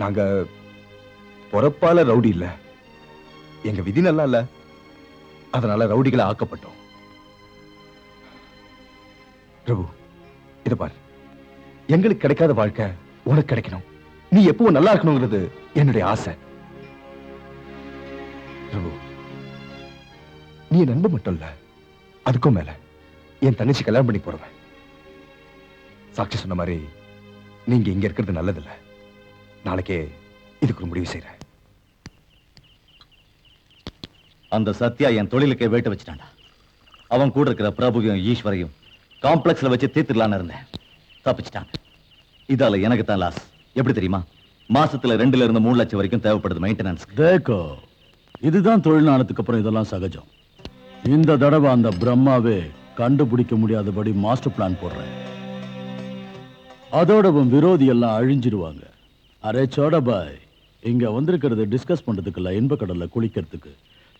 நாங்க பொறப்பால ரவுடி இல்ல, எங்க விதி நல்லா இல்ல, அதனால ரவுடிகளை ஆக்கப்பட்டோம். பிரபு, இத பாரு, எங்களுக்கு கிடைக்காத வாழ்க்கை உனக்கு கிடைக்கணும். நீ எப்பவும் நல்லா இருக்கணுங்கிறது என்னுடைய ஆசை. பிரபு, நீ என் நண்பன் மட்டும் இல்ல, அதுக்கும் மேல என் தங்கச்சி கல்யாணம் பண்ணி போறவன். சாட்சி சொன்ன மாதிரி நீங்க இங்க இருக்கிறது நல்லதில்ல. நாளைக்கே இதுக்கு ஒரு முடிவு செய்யறேன். அந்த சத்யா என் தொழிலுக்கே வேட்டு வச்சுட்டான்டா. அவன் கூட இருக்கிற பிரபுவையும் ஈஸ்வரையும் காம்ப்ளெக்ஸ்ல வச்சு தீர்த்துடலான்னு இருந்தேன். தப்பிச்சிட்டாங்க. இதால எனக்கு தான் லாஸ். எப்படி தெரியுமா? மாசத்துல 2 இருந்து 3 லட்சம் வரைக்கும் தேவைப்படுது மெயின்டெனன்ஸ். தேக்கோ, இதுதான் தொழில்நாளத்துக்கு அப்புறம் இதெல்லாம் சகஜம். இந்த தடவை அந்த பிரம்மாவே கண்டுபிடிக்க முடியாதபடி மாஸ்டர் பிளான் போடுறேன். அதோட விரோதி எல்லாம் அழிஞ்சிருவாங்க. அரே சோடபாய், இங்க வந்திருக்கிறது டிஸ்கஸ் பண்றதுக்கு இல்ல, இன்ப கடல்ல குளிக்கிறதுக்கு.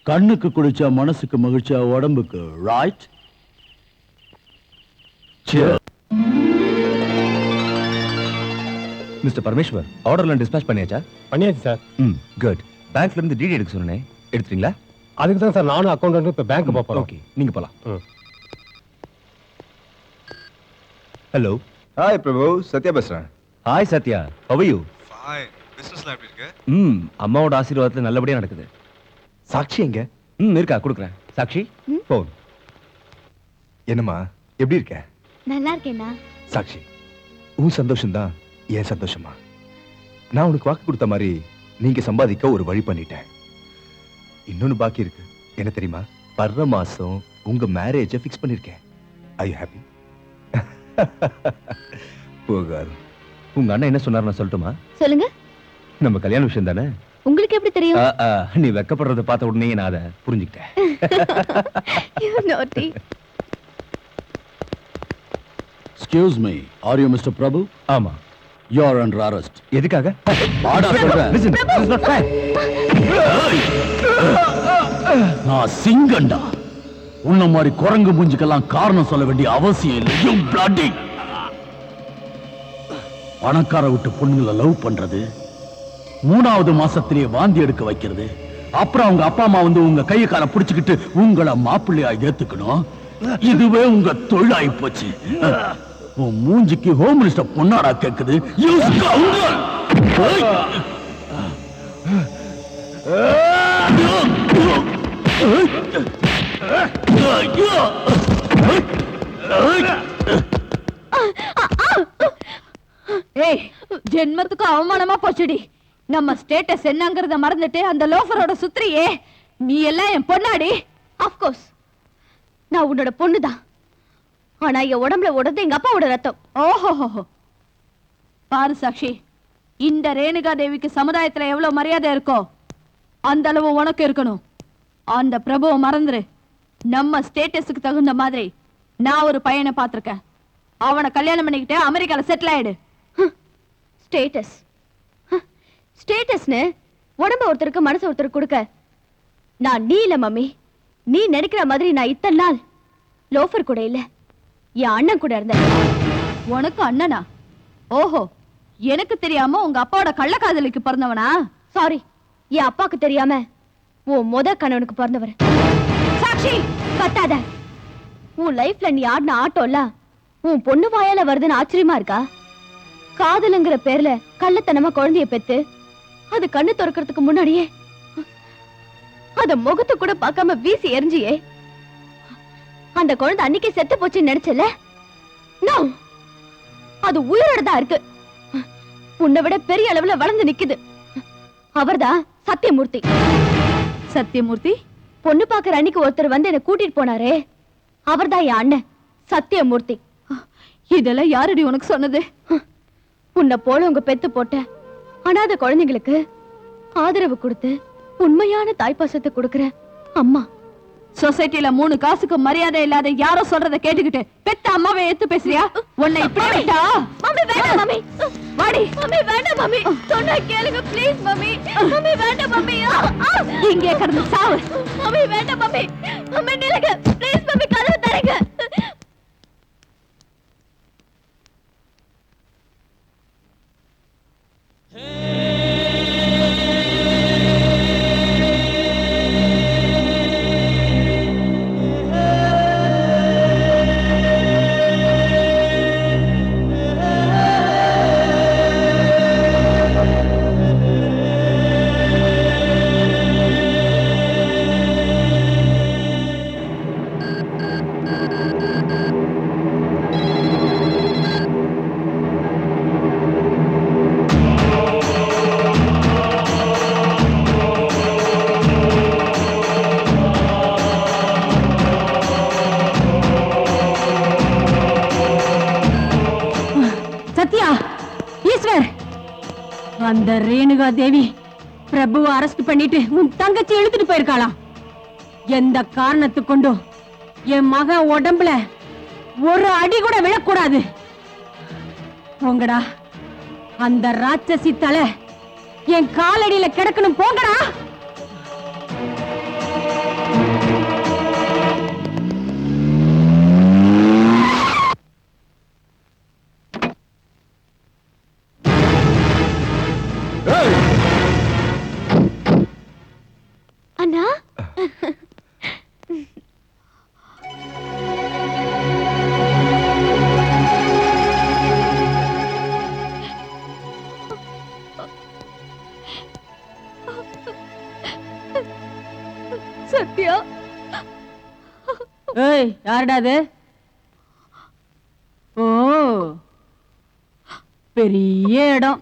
கண்ணுக்கு குளிச்சா மனசுக்கு மகிழ்ச்சியா, உடம்புக்கு ரைட். மிஸ்டர் பரமேஸ்வர், ஆர்டர்லாம் டிஸ்பேச் பண்ணியாச்சா? பண்ணியாச்சு சார். குட். பேங்க்ல இருந்து டிடி எடுக்க சொன்னேன், எடுத்துறீங்களா? அதுக்கு தான் சார் நானும் அக்கௌண்டன்ட் இப்ப பேங்க் போறோம். ஓகே, நீங்க போலாம். ஹலோ. ஹாய் பிரபு, சத்யா பேசுறேன். Hi Sathya, how are you? Fine. பிசினஸ்ல எப்படி இருக்கு? அம்மாவோட ஆசீர்வாதத்துல நல்லபடியா நடக்குது. சாக்ஷி எங்க? இருக்கா, கொடுக்குறேன். சாக்ஷி, போன். என்னம்மா, எப்படி இருக்க? நல்லா இருக்கேனா? சாக்ஷி, உன் சந்தோஷம் தான் என் சந்தோஷமா. நான் உனக்கு வாக்கு கொடுத்த மாதிரி நீங்க சம்பாதிக்க ஒரு வழி பண்ணிட்டேன். இன்னொன்னு பாக்கி இருக்கு. என்ன தெரியுமா? வர்ற மாசம் உங்க மேரேஜை ஃபிக்ஸ் பண்ணிருக்கேன். Are you happy? போகாது. உங்க அண்ணன் என்ன சொன்னார் நான் சொல்லட்டுமா? சொல்லுங்க. நம்ம கல்யாண விஷயம் தானே? உங்களுக்கு எப்படி தெரியும்? நீ வெக்கப்படுறத பார்த்த உடனே நான் அதை புரிஞ்சுக்கிட்டேன். You naughty. Excuse me, are you Mr. Prabhu? ஆமா. You are under arrest. எதுக்காக? வாடா சொல்றேன். Listen, this is not fair. நான் சிங்கண்டா. உன்ன மாதிரி குரங்கு மூஞ்சிக்கெல்லாம் காரணம் சொல்ல வேண்டிய அவசியம் இல்லை. You bloody. பணக்கார விட்டு பொண்ணுங்களை லவ் பண்றது, 3வது மாசத்திலேயே வாந்தி எடுக்க வைக்கிறது, அப்புறம் அவங்க அப்பா அம்மா வந்து உங்க கையை காலை பிடிச்சுக்கிட்டு உங்களை மாப்பிள்ளையா ஏத்துக்கணும். இதுவே உங்க தொழிலாயி போச்சு. உன் மூஞ்சிக்கு ஹோம் மினிஸ்டர் பொன்னாடா கேக்குது. You scoundrel! ஏய், ஜென்மத்துக்கு அவமானமா போச்சுடி. நம்ம ஸ்டேட்டஸ் என்னங்கறத மறந்துட்டு அந்த லோஃபரோட சுத்திரியே. நீ எல்லாம் என் பொண்ணாடி. ஆஃப் கோர்ஸ் நான் உன்னோட பொண்ணுதான். ஆனா என் உடம்புல ஓடுறது எங்க அப்பாவோட ரத்தம். ஓஹோ, பாரு சாக்ஷி, இந்த ரேணுகா தேவிக்கு சமுதாயத்துல எவ்வளவு மரியாதை இருக்கோ அந்த அளவு உனக்கு இருக்கணும். அந்த பிரபுவை மறந்துரு. நம்ம ஸ்டேட்டஸுக்கு தகுந்த மாதிரி நான் ஒரு பையனை பார்த்திருக்கேன். அவனை கல்யாணம் பண்ணிக்கிட்டு அமெரிக்கால செட்டில் ஆயிடு. ஸ்டேட்டஸ் ஸ்டேட்டஸ்னு உடம்ப ஒருத்தருக்கு மனசு ஒருத்தருக்கு கொடுக்க நான் நீ இல்ல மம்மி. நீ நினைக்கிற மாதிரி நான் இத்தனை நாள் லோஃபர் கூட இல்ல, என் அண்ணன் கூட இருந்தேன். உனக்கு அண்ணனா? ஓஹோ, எனக்கு தெரியாம உங்க அப்பாவோட கள்ளக்காதலுக்கு பிறந்தவனா? சாரி, என் அப்பாக்கு தெரியாம உன் முத கணவனுக்கு பிறந்தவர். சாக்ஷி, கத்தாத. உன் லைஃப்ல நீ ஆடின ஆட்டோல்ல உன் பொண்ணு வாயால வருதுன்னு ஆச்சரியமா இருக்கா? காதலுங்கிற பேர்ல கள்ளத்தனமா குழந்தைய பெத்து அது கண்ணு திறக்கிறதுக்கு முன்னாடியே அத முகத்தை கூட பார்க்காம வீசி எரிஞ்சியே. அந்த குழந்தை அன்னைக்கு செத்து போச்சுன்னு நினைச்சல? நோ, அது உயிரோட தான் இருக்கு. உன்னை விட பெரிய அளவுல வளர்ந்து நிக்குது. அவர்தான் சத்தியமூர்த்தி. சத்தியமூர்த்தி? பொண்ணு பாக்குற அன்னைக்கு ஒருத்தர் வந்து என்ன கூட்டிட்டு போனாரே, அவர்தான் என் அண்ணன் சத்தியமூர்த்தி. இதெல்லாம் யாரடி உனக்கு சொன்னது? உன்னை போல உங்க பெத்து போட்ட அனாதை குழந்தைங்களுக்கு ஆதரவு கொடுத்து உண்மையான தாய்ப்பாசத்தை கொடுக்கிற அம்மா. சொசைட்டில 3 காசுக்கு மரியாதை இல்லாத யாரோ சொல்றத கேட்டுக்கிட்டு பெத்த அம்மாவை ஏத்து பேசுறியா? உன்னை இப்படி விட்டா? மம்மி வேண்டாம் மம்மி. வாடி. மம்மி வேண்டாம் மம்மி. சொன்னா கேளுங்க ப்ளீஸ் மம்மி. மம்மி வேண்டாம் மம்மி. இங்கே கடந்து சாவு. மம்மி வேண்டாம் மம்மி. மம்மி நில்லுங்க ப்ளீஸ் மம்மி, கதவு தரங்க. அந்த ரேணுகா தேவி பிரபுவை அரெஸ்ட் பண்ணிட்டு உன் தங்கச்சி இழுத்துட்டு போயிருக்காளாம். எந்த காரணத்து கொண்டும் என் மகன் உடம்புல ஒரு அடி கூட விழக்கூடாது. போங்கடா, அந்த ராட்சசி தலை என் காலடியில கிடக்கணும். போங்கடா. அண்ணா சத்யா. ஏய், யாருடா அது? ஓ, பெரிய இடம்.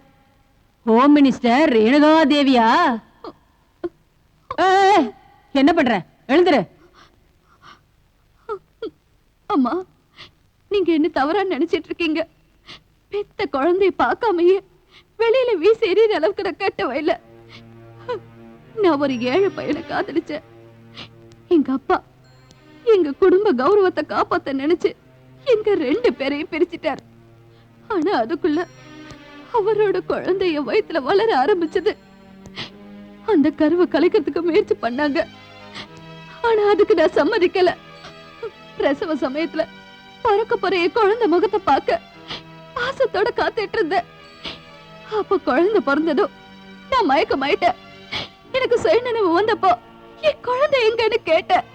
ஹோம் மினிஸ்டர் ரேணுகா தேவியா? என்ன பண்ற? எழுந்துரு. அம்மா, நீங்க என்ன தவறா நினைச்சிட்டு இருக்கீங்க. பெத்த குழந்தைய பார்க்காமயே வெளியில வீசி எறிகிற அளவுக்கு நான் கட்டவே இல்ல. நான் ஒரு ஏழை பையனை காதலிச்சேன். எங்க அப்பா எங்க குடும்ப கௌரவத்தை காப்பாத்த நினைச்சு எங்க 2 பேரையும் பிரிச்சிட்டாரு. ஆனா அதுக்குள்ள அவரோட குழந்தைய வயித்துல வளர ஆரம்பிச்சது. அந்த கருவை கலைக்கிறதுக்கு முயற்சி பண்ணாங்க. ஆனா அதுக்கு நான் சம்மதிக்கல. பிரசவ சமயத்துல பறக்க போற என் குழந்தை முகத்தை பார்க்க பாசத்தோட காத்துட்டு இருந்தேன். அப்ப குழந்தை பிறந்ததும் நான் மயக்கமாயிட்டேன். எனக்கு சுயநினைவு வந்தப்போ என் குழந்தை எங்கன்னு கேட்டேன்.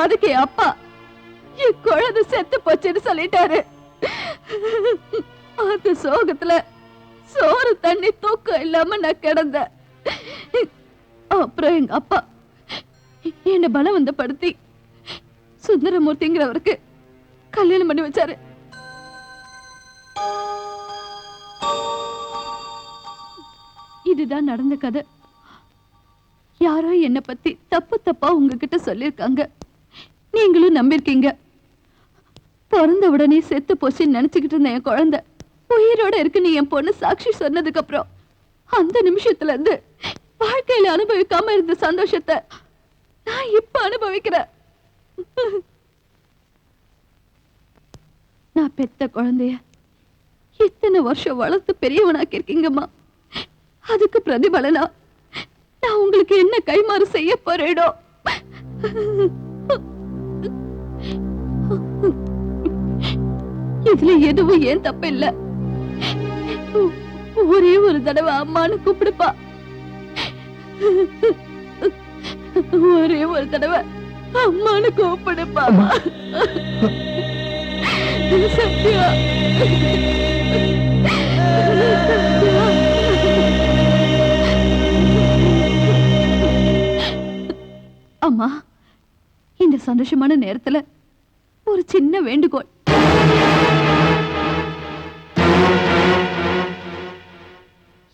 அதுக்கு என் அப்பா என் குழந்தை செத்து போச்சுன்னு சொல்லிட்டாரு. அந்த சோகத்துல சோறு தண்ணி தூக்கம் இல்லாம நான் கிடந்தேன். அப்புறம் எங்க அப்பா என்ன பலவந்தப்படுத்தி சுந்தரமூர்த்திங்கிறவருக்கு கல்யாணம் பண்ணி வச்சாரு. இதுதான் நடந்த கதை. யாரோ என்ன பத்தி தப்பு தப்பா உங்ககிட்ட சொல்லிருக்காங்க. நீங்களும் நம்பிருக்கீங்க. பிறந்த உடனே செத்து போச்சுன்னு நினைச்சுக்கிட்டு இருந்த என் குழந்தை உயிரோட இருக்குன்னு என் பொண்ணு சாட்சி சொன்னதுக்கு அப்புறம் அந்த நிமிஷத்துல இருந்து வாழ்க்கையில அனுபவிக்காம இருந்த சந்தோஷத்தை நான் இப்ப அனுபவிக்கிறேன். நான் பெத்த குழந்தைய இத்தனை வருஷம் வளர்த்து பெரியவனாக்கி இருக்கீங்கம்மா. அதுக்கு பிரதிபலனா நான் உங்களுக்கு என்ன கைமாறு செய்ய போறேனோ. இதுல எதுவும் ஏன் தப்பு இல்ல. ஒரே ஒரு தடவை அம்மான்னு கூப்பிடுப்பா. ஒரே ஒரு தடவை அம்மான்னு கூப்பிடுப்பா. சத்யா, அம்மா, இந்த சந்தோஷமான நேரத்துல ஒரு சின்ன வேண்டுகோள்.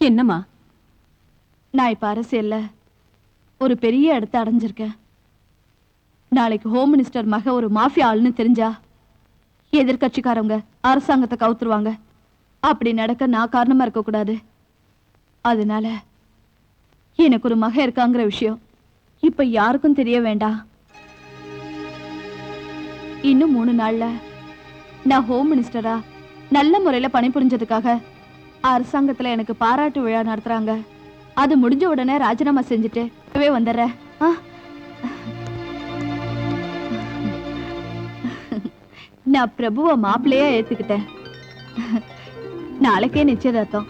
என்னம்மா? நான் இப்ப அரசியல்ல ஒரு பெரிய இடத்தை அடைஞ்சிருக்கேன். நாளைக்கு ஹோம் மினிஸ்டர் மக ஒரு மாஃபியா ஆளுன்னு தெரிஞ்சா எதிர்கட்சிக்காரங்க அரசாங்கத்தை கவுத்துருவாங்க. அப்படி நடக்க நான் காரணமா இருக்க கூடாது. அதனால எனக்கு ஒரு மக இருக்காங்கிற விஷயம் இப்ப யாருக்கும் தெரிய வேண்டாம். இன்னும் 3 நாள்ல நான் ஹோம் மினிஸ்டரா நல்ல முறையில பணிபுரிஞ்சதுக்காக அரசாங்கத்துல எனக்கு பாராட்டு விழா நடத்துறாங்க. அது முடிஞ்ச உடனே ராஜினாமா செஞ்சுட்டு வந்துடுறேன். நான் பிரபுவை மாப்பிள்ளையா ஏத்துக்கிட்டேன். நாளைக்கே நிச்சயதார்த்தம்.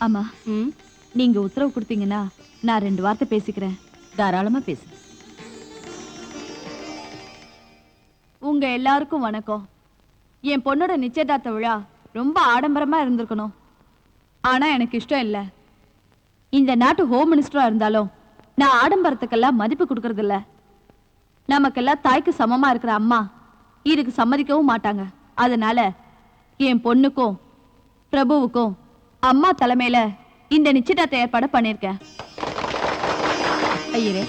அம்மா, நீங்க உத்தரவு கொடுத்தீங்கன்னா நான் 2 வார்த்தை பேசிக்கிறேன். தாராளமா பேசு. உங்க எல்லாருக்கும் வணக்கம். என் பொண்ணோட நிச்சயதார்த்த விழா ரொம்ப ஆடம்பரமா இருந்திருக்கணும். ஆனா எனக்கு இஷ்டம் இல்ல. இந்த நாட்டு ஹோம் மினிஸ்டரா இருந்தாலும் நான் ஆடம்பரத்துக்கெல்லாம் மதிப்பு கொடுக்கறது இல்ல. நமக்கெல்லாம் தாய்க்கு சமமா இருக்கிற அம்மா இதுக்கு சம்மதிக்கவும் மாட்டாங்க. அதனால என் பொண்ணுக்கும் பிரபுவுக்கும் அம்மா தலைமையில இந்த நிச்சயதார்த்த ஏற்பாடு பண்ணிருக்கேன். ஐயரே,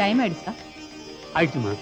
டைம் ஆயிடுச்சா? ஆயிடுச்சுமா.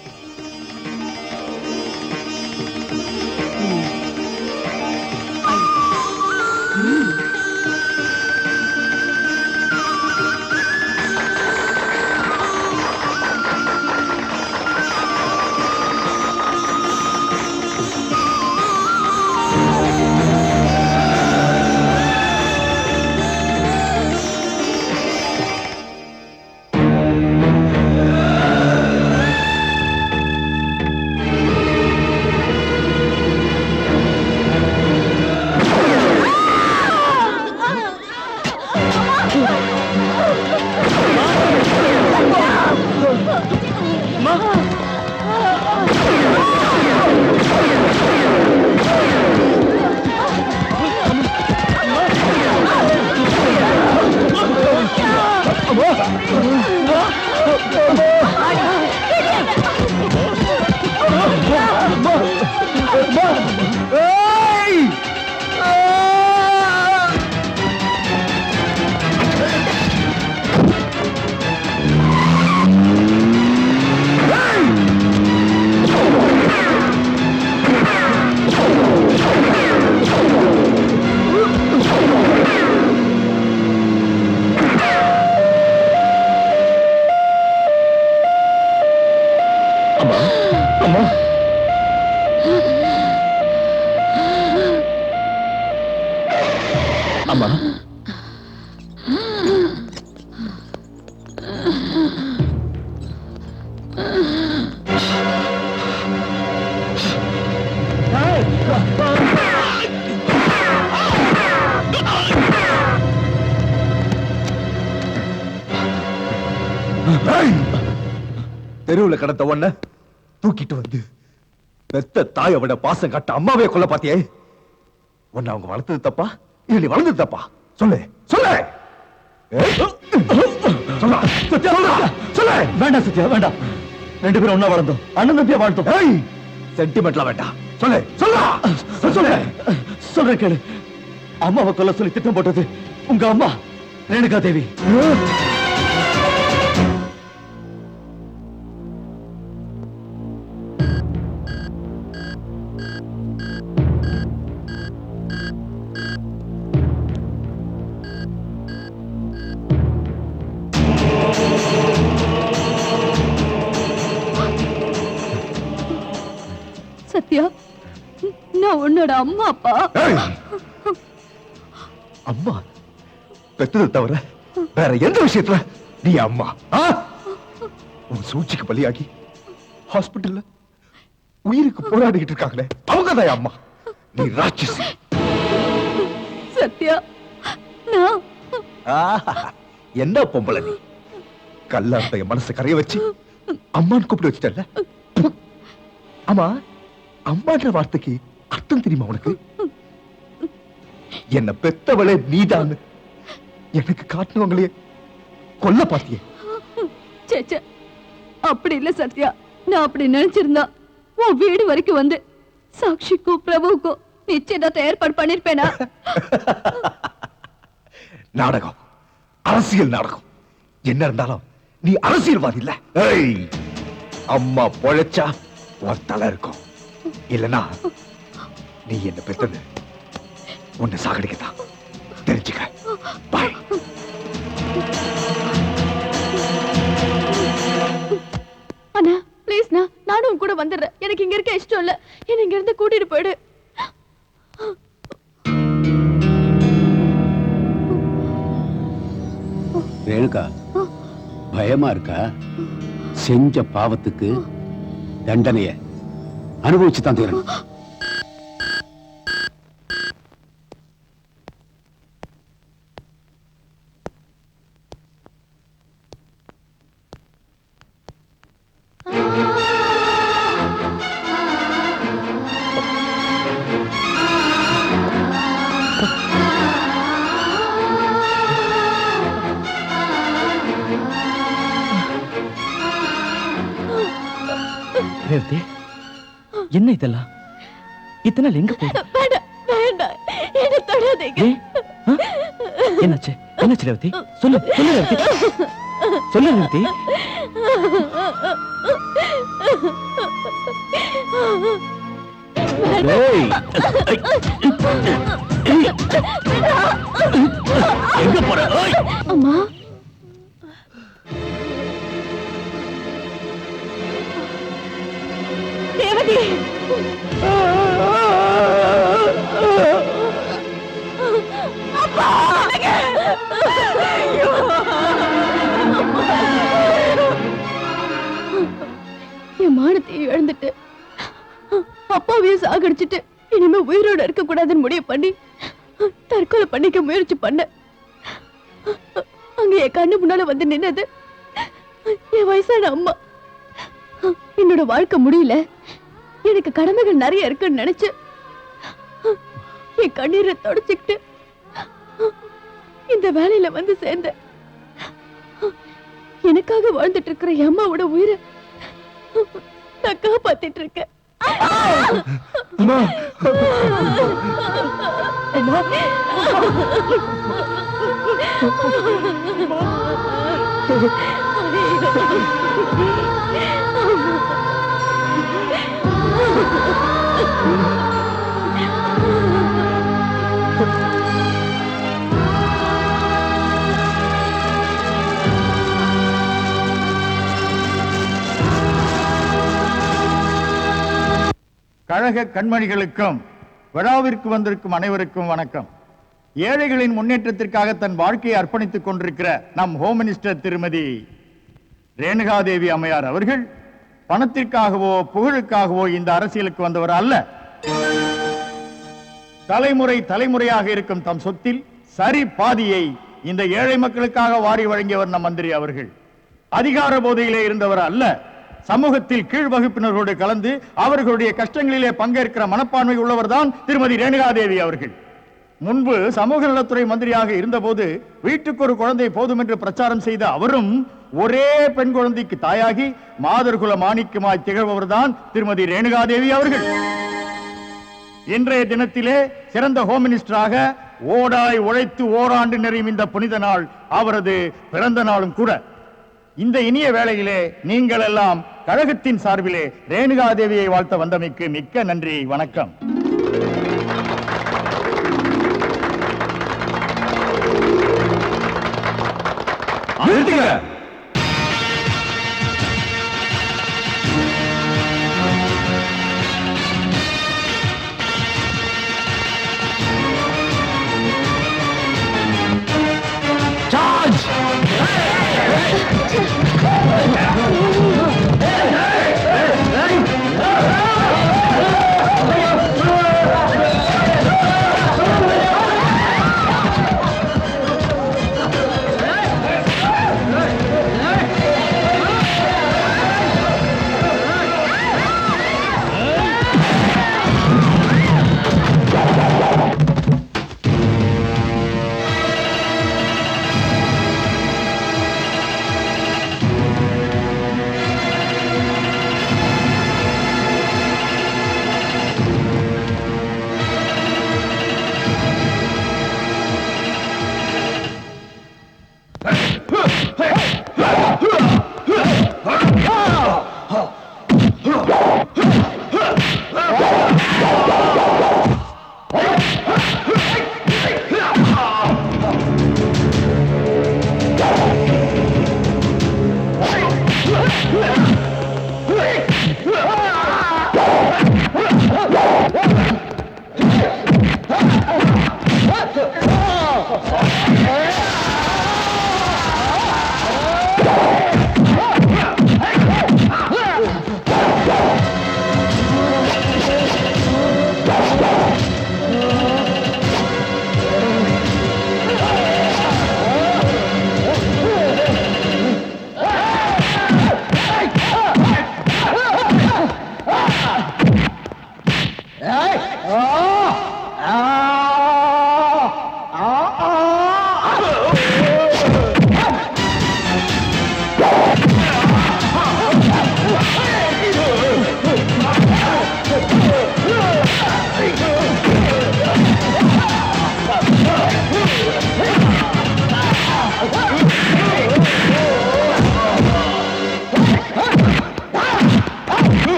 தெருவுல கடந்த ஒன்ன தூக்கிட்டு வந்து பெத்த தாயோட பாசம் காட்ட அம்மாவே கொல்ல பாத்தியே. உன்னை அவங்க வளர்த்தது தப்பா இல்ல நீ வளர்ந்தது தப்பா? சொல்லு சொல்லு. வேண்டாம் சத்யா, வேண்டாம். 2 பேரும் ஒன்னா வளர்ந்தோம், அண்ணன் தம்பியா வாழ்ந்தோம். சென்டிமெண்ட்லாம் வேண்டாம். சொல்லு சொல்லு சொல்லு. சொல்றேன் கேளு. அம்மாவை கொல்ல சொல்லி திட்டம் போட்டது உங்க அம்மா ரேணுகா தேவி. சத்யா, நான் உன்னோட அம்மா அப்பா. அம்மா பெத்தது தவிர வேற எந்த விஷயத்துல நீ அம்மா? உன் சூழ்ச்சிக்கு பலியாகி ஹாஸ்பிட்டல்ல உயிருக்கு போராடிக்கிட்டு இருக்காங்களே அவங்கதான் அம்மா. நீ ராட்சசி. சத்யா, என்ன பொம்பளை நீ? கல்லார்த்த என் மனசை கரைய வச்சு அம்மான்னு கூப்பிட்டு வச்சுட்டல. ஆமா, அம்மான்ற வார்த்தைக்கு அர்த்தம் தெரியுமா உனக்கு? என்ன பெத்தவளே நீதான் எனக்கு காட்டினவங்களே கொல்ல பாத்தியே. சேச்சே, அப்படி இல்ல சத்யா. நான் அப்படி நினைச்சிருந்தா உன் வீடு வரைக்கும் வந்து சாக்ஷிக்கும் பிரபுவுக்கும் நிச்சயதார்த்த ஏற்பாடு பண்ணிருப்பேனா? நாடகம், அரசியல் நாடகம். என்ன இருந்தாலும் நீ அரசியல்வாதி இல்ல. ஏய், அம்மா பொழைச்சா உன் தலை இருக்கும், இல்லனா நீ என்ன பெத்தது உன்னை சாகடிக்கத்தான். தெரிஞ்சுக்க. பாய். அண்ணா ப்ளீஸ்ண்ணா, நானும் கூட வந்துடுறேன். எனக்கு இங்க இருக்க இஷ்டம் இல்ல. என்ன இங்க இருந்து கூட்டிட்டு போயிடு. ரேணுகா, பயமா இருக்கா? செஞ்ச பாவத்துக்கு தண்டனைய அனுபவிச்சு தான் தீரணும். ரேவதி, என்ன இதெல்லாம்? இத்தனை நாள் எங்க போய்? என்ன தொடாதீங்க. என்னாச்சு? என்னாச்சு ரேவதி? சொல்லு சொல்லு ரேவதி, சொல்லு ரேவதி. எங்க போற? அம்மா, தேவதி. அப்பா, என் மானத்தை இழந்துட்டு அப்பாவையும் சாகடிச்சிட்டு இனிமே உயிரோட இருக்க கூடாதுன்னு முடிவு பண்ணி தற்கொலை பண்ணிக்க முயற்சி பண்ண. அங்க என் கண்ணு முன்னால வந்து நின்னது என் வயசான அம்மா. என்னோட வாழ்க்கை முடியல, எனக்கு கடமைகள் நிறைய இருக்குன்னு நினைச்சு என் கண்ணீரை தொடச்சுக்கிட்டு இந்த வேலையில வந்து சேர்ந்த. எனக்காக வாழ்ந்துட்டு இருக்கிற என் அம்மாவோட உயிரை நான் காப்பாத்திட்டு இருக்கேன். அம்மா, கழக கண்மணிகளுக்கும் விழாவிற்கு வந்திருக்கும் அனைவருக்கும் வணக்கம். ஏழைகளின் முன்னேற்றத்திற்காக தன் வாழ்க்கையை அர்ப்பணித்துக் கொண்டிருக்கிற நம் ஹோம் மினிஸ்டர் திருமதி ரேணுகாதேவி அம்மையார் அவர்கள் பணத்திற்காகவோ புகழுக்காகவோ இந்த அரசியலுக்கு வந்தவர் அல்ல. தலைமுறையாக இருக்கும் தம் சொத்தில் சரி பாதியை இந்த ஏழை மக்களுக்காக வாரி வழங்கியவர் நம் மந்திரி அவர்கள். அதிகார போதையிலே இருந்தவர் அல்ல. சமூகத்தில் கீழ் வகுப்பினரோடு கலந்து அவர்களுடைய கஷ்டங்களிலே பங்கேற்கிற மனப்பான்மை உள்ளவர் தான் திருமதி ரேணுகாதேவி அவர்கள். முன்பு சமூக நலத்துறை மந்திரியாக இருந்தபோது வீட்டுக்கு ஒரு குழந்தை போதும் என்று பிரச்சாரம் செய்த அவரும் ஒரே பெண் குழந்தைக்கு தாயாகி மாதர்குல மாணிக்கமாய் திகழ்பவர் தான் திருமதி ரேணுகாதேவி அவர்கள். இன்றைய தினத்திலே சிறந்த ஹோம் மினிஸ்டராக ஓடாய் உழைத்து ஓராண்டு நிறையும் இந்த புனித நாள் அவரது பிறந்த நாளும் கூட. இந்த இனிய வேளையிலே நீங்கள் எல்லாம் கழகத்தின் சார்பிலே ரேணுகாதேவியை வாழ்த்த வந்தமைக்கு மிக்க நன்றி, வணக்கம்.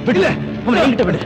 விடல அவனை என்கிட்ட விடு.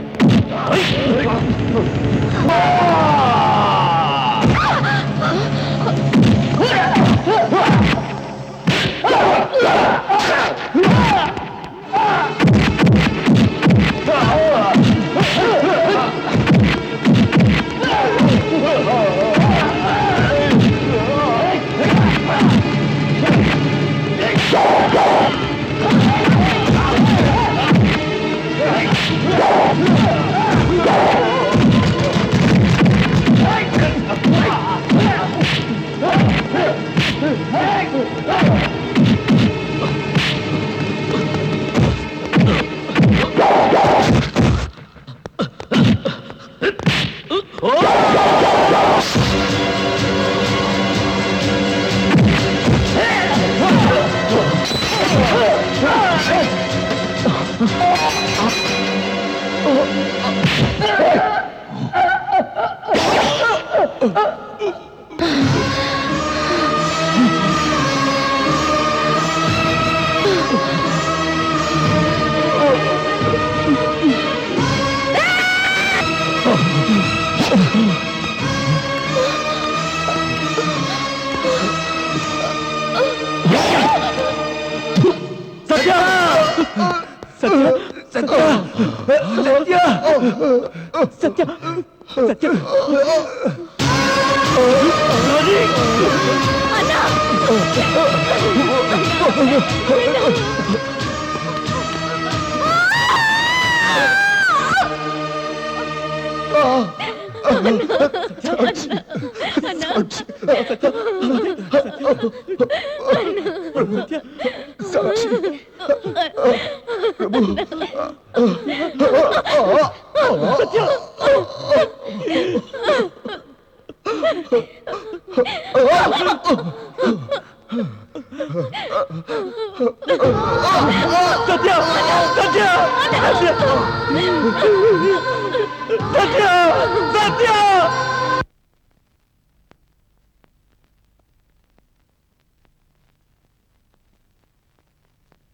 சத்யா!